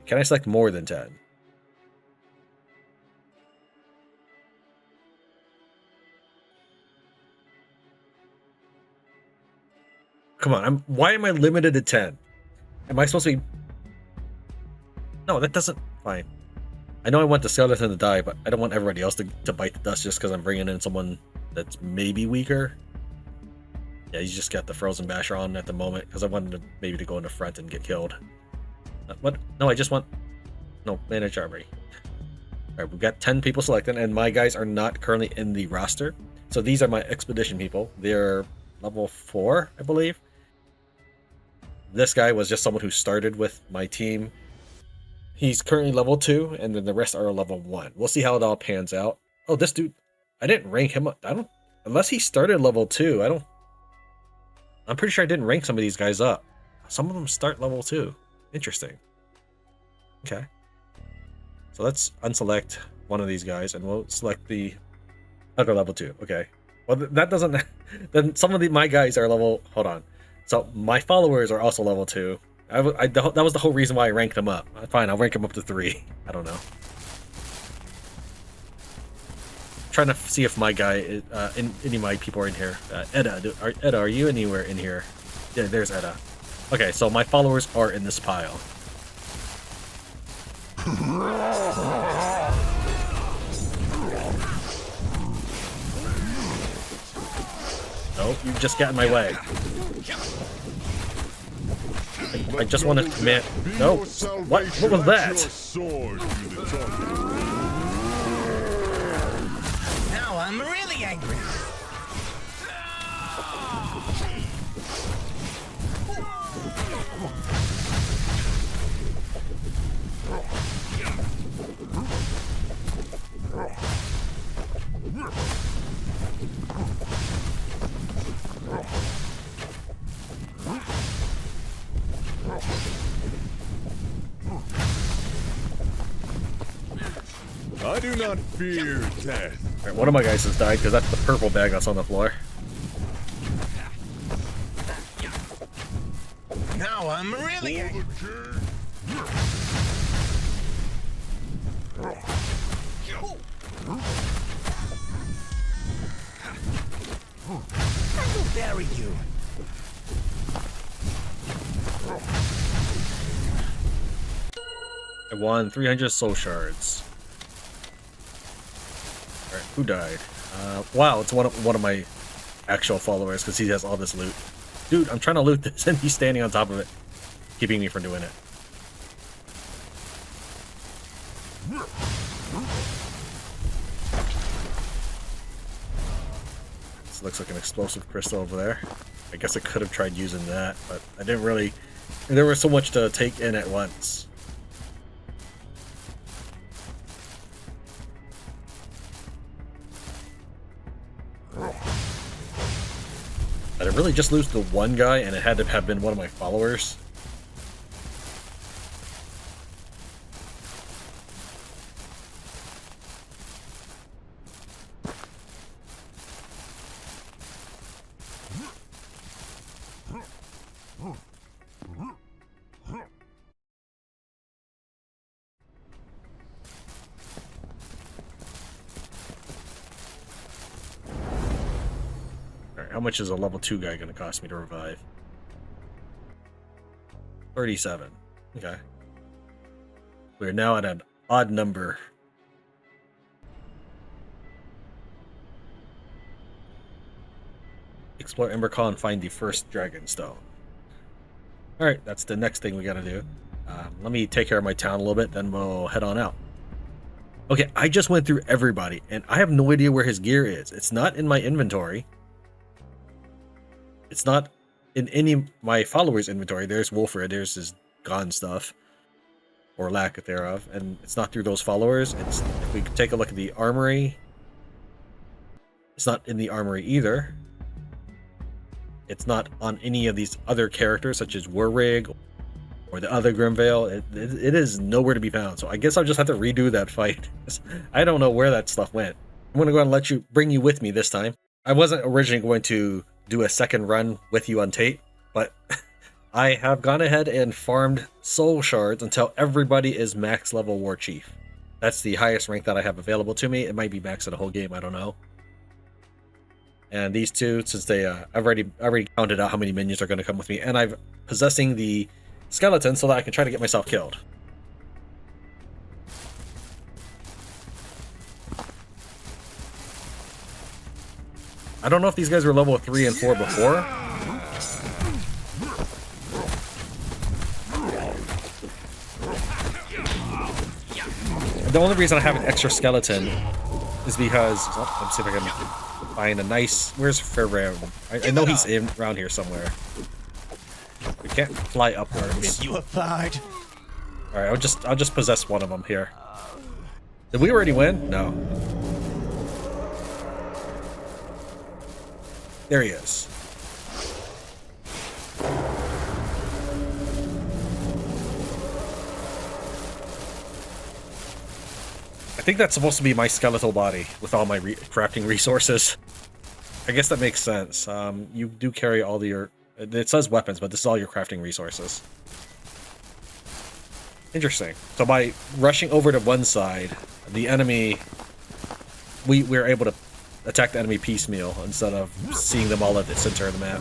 Can I select more than 10? Come on, why am I limited to 10? Am I supposed to be... No, that doesn't... Fine. I know I want the skeleton to die, but I don't want everybody else to bite the dust just because I'm bringing in someone that's maybe weaker. Yeah, he's just got the frozen basher on at the moment because I wanted to maybe to go in the front and get killed. What? No, I just want... No, manage armory. Alright, we've got 10 people selected, and my guys are not currently in the roster. So these are my expedition people. They're level 4, I believe. This guy was just someone who started with my team. He's currently level 2, and then the rest are level 1. We'll see how it all pans out. Oh, this dude, I didn't rank him up. Unless he started level 2, I'm pretty sure I didn't rank some of these guys up. Some of them start level 2. Interesting. Okay. So let's unselect one of these guys, and we'll select the other level 2. Okay. Well, that doesn't... Then some of my guys are level... Hold on. So my followers are also level 2. That was the whole reason why I ranked them up. Fine, I'll rank them up to 3. I don't know. Trying to see if my guy, any of my people are in here. Edda, are you anywhere in here? Yeah, there's Edda. Okay, so my followers are in this pile. No, you just got in my way. I just want to commit. No, what was that? Now I'm really angry. I do not fear death. Alright, one of my guys has died because that's the purple bag that's on the floor. Now I'm really angry. I will bury you. I won 300 soul shards. Alright, who died? Wow, it's one of my actual followers because he has all this loot. Dude, I'm trying to loot this and he's standing on top of it, keeping me from doing it. This looks like an explosive crystal over there. I guess I could have tried using that, but I didn't really... There was so much to take in at once. Did I really just lose the one guy and it had to have been one of my followers? How much is a level 2 guy going to cost me to revive? 37. Okay. We're now at an odd number. Explore Embercall and find the first dragon stone. Alright, that's the next thing we got to do. Let me take care of my town a little bit, then we'll head on out. Okay, I just went through everybody, and I have no idea where his gear is. It's not in my inventory. It's not in any my followers' inventory, there's Wolfred, there's his gone stuff, or lack thereof, and it's not through those followers. It's if we take a look at the armory, it's not in the armory either. It's not on any of these other characters such as Warrig or the other Grimvale. It is nowhere to be found. So I guess I'll just have to redo that fight. I don't know where that stuff went. I'm going to go ahead and bring you with me this time. I wasn't originally going to do a second run with you on Tate, but I have gone ahead and farmed soul shards until everybody is max level war chief. That's the highest rank that I have available to me. It might be max in the whole game, I don't know. And these two, since they I've already counted out how many minions are going to come with me, and I'm possessing the skeleton so that I can try to get myself killed. I don't know if these guys were level 3 and 4 before. The only reason I have an extra skeleton is because let's see if I can find a nice. Where's Fairground? I know he's around here somewhere. We can't fly upwards. You applied. All right, I'll just possess one of them here. Did we already win? No. There he is. I think that's supposed to be my skeletal body with all my crafting resources. I guess that makes sense. You do carry all your... It says weapons, but this is all your crafting resources. Interesting. So by rushing over to one side, the enemy... We're able to attack the enemy piecemeal instead of seeing them all at the center of the map.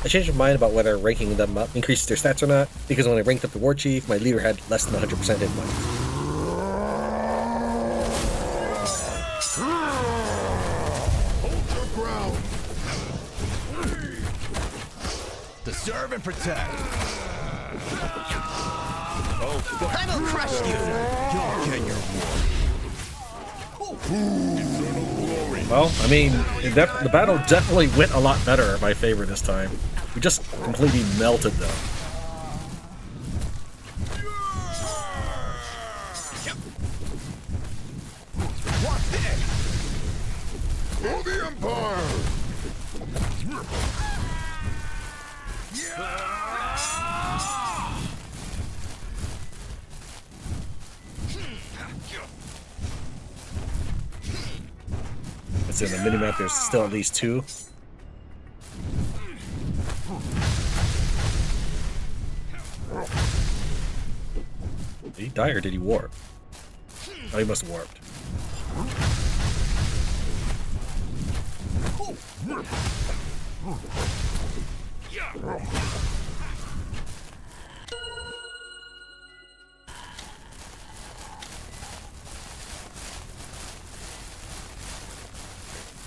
I changed my mind about whether ranking them up increases their stats or not, because when I ranked up the War Chief, my leader had less than 100% hit points. To serve and protect. I will crush you. You'll get your reward. Well, I mean, the battle definitely went a lot better in my favor this time. We just completely melted them. Watch this. For the Empire! Let's see, on the minimap there's still at least 2. Did he die or did he warp? Oh, he must have warped.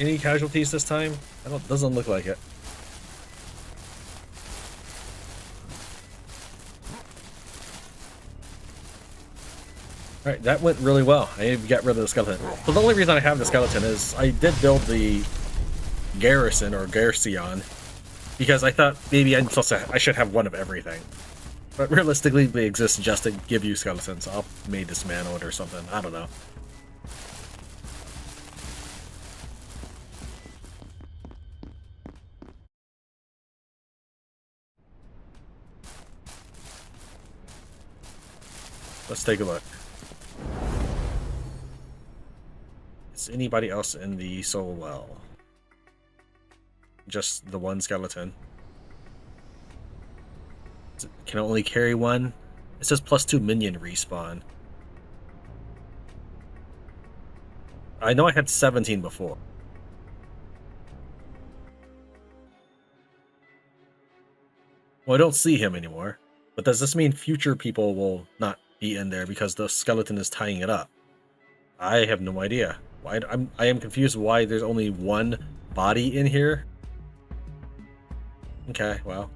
Any casualties this time? Doesn't look like it. Alright, that went really well. I got rid of the skeleton. So the only reason I have the skeleton is I did build the garrison or garrison because I thought maybe I should have one of everything. But realistically, they exist just to give you skeletons. I'll maybe dismantle it or something. I don't know. Let's take a look. Is anybody else in the soul well? Just the one skeleton. Can only carry one. It says +2 minion respawn. I know I had 17 before. Well, I don't see him anymore. But does this mean future people will not be in there because the skeleton is tying it up? I have no idea. I am confused why there's only one body in here. Okay, well.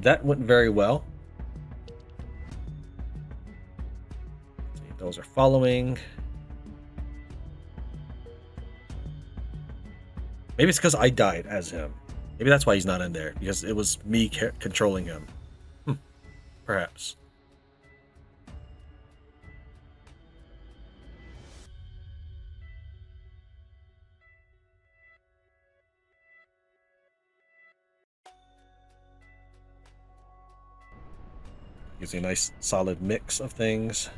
That went very well. Let's see, those are following. Maybe it's because I died as him. Maybe that's why he's not in there, because it was me controlling him. Perhaps. Gives you a nice solid mix of things.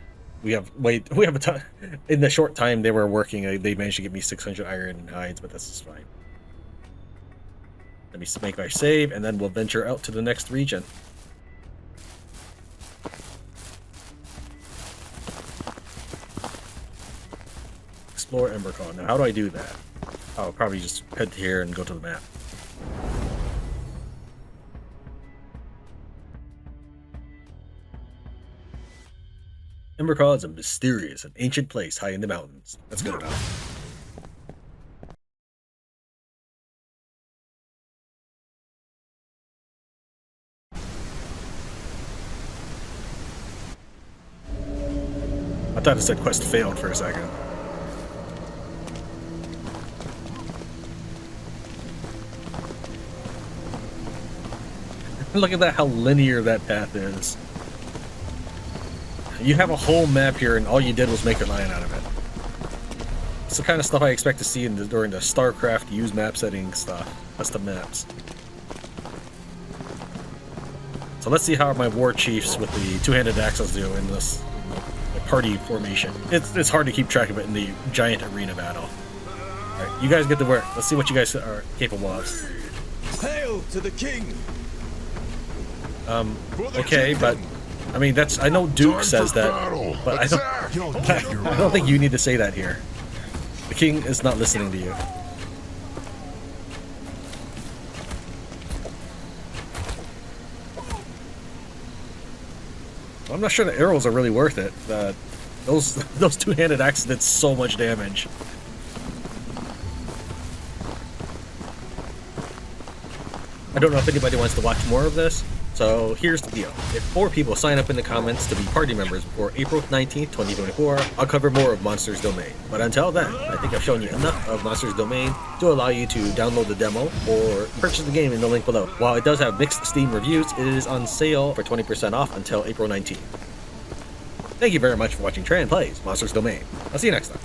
We have a ton. In the short time they were working, they managed to give me 600 iron hides, but this is fine. Let me make my save, and then we'll venture out to the next region. Explore Embercall. Now, how do I do that? I'll probably just head here and go to the map. Embercall is a mysterious and ancient place high in the mountains. That's good enough. I thought it said quest failed for a second. Look at that, how linear that path is. You have a whole map here, and all you did was make a line out of it. It's the kind of stuff I expect to see during the StarCraft use map setting stuff. Custom maps. So let's see how my war chiefs with the two-handed axes do in this party formation. It's hard to keep track of it in the giant arena battle. Alright, you guys get to work. Let's see what you guys are capable of. Hail to the king! Okay, but I mean, I know Duke says that, but I don't think you need to say that here. The king is not listening to you. Well, I'm not sure the arrows are really worth it. Those two-handed axes did so much damage. I don't know if anybody wants to watch more of this. So here's the deal. If 4 people sign up in the comments to be party members before April 19th, 2024, I'll cover more of Monster's Domain. But until then, I think I've shown you enough of Monster's Domain to allow you to download the demo or purchase the game in the link below. While it does have mixed Steam reviews, it is on sale for 20% off until April 19th. Thank you very much for watching Tran Plays Monster's Domain. I'll see you next time.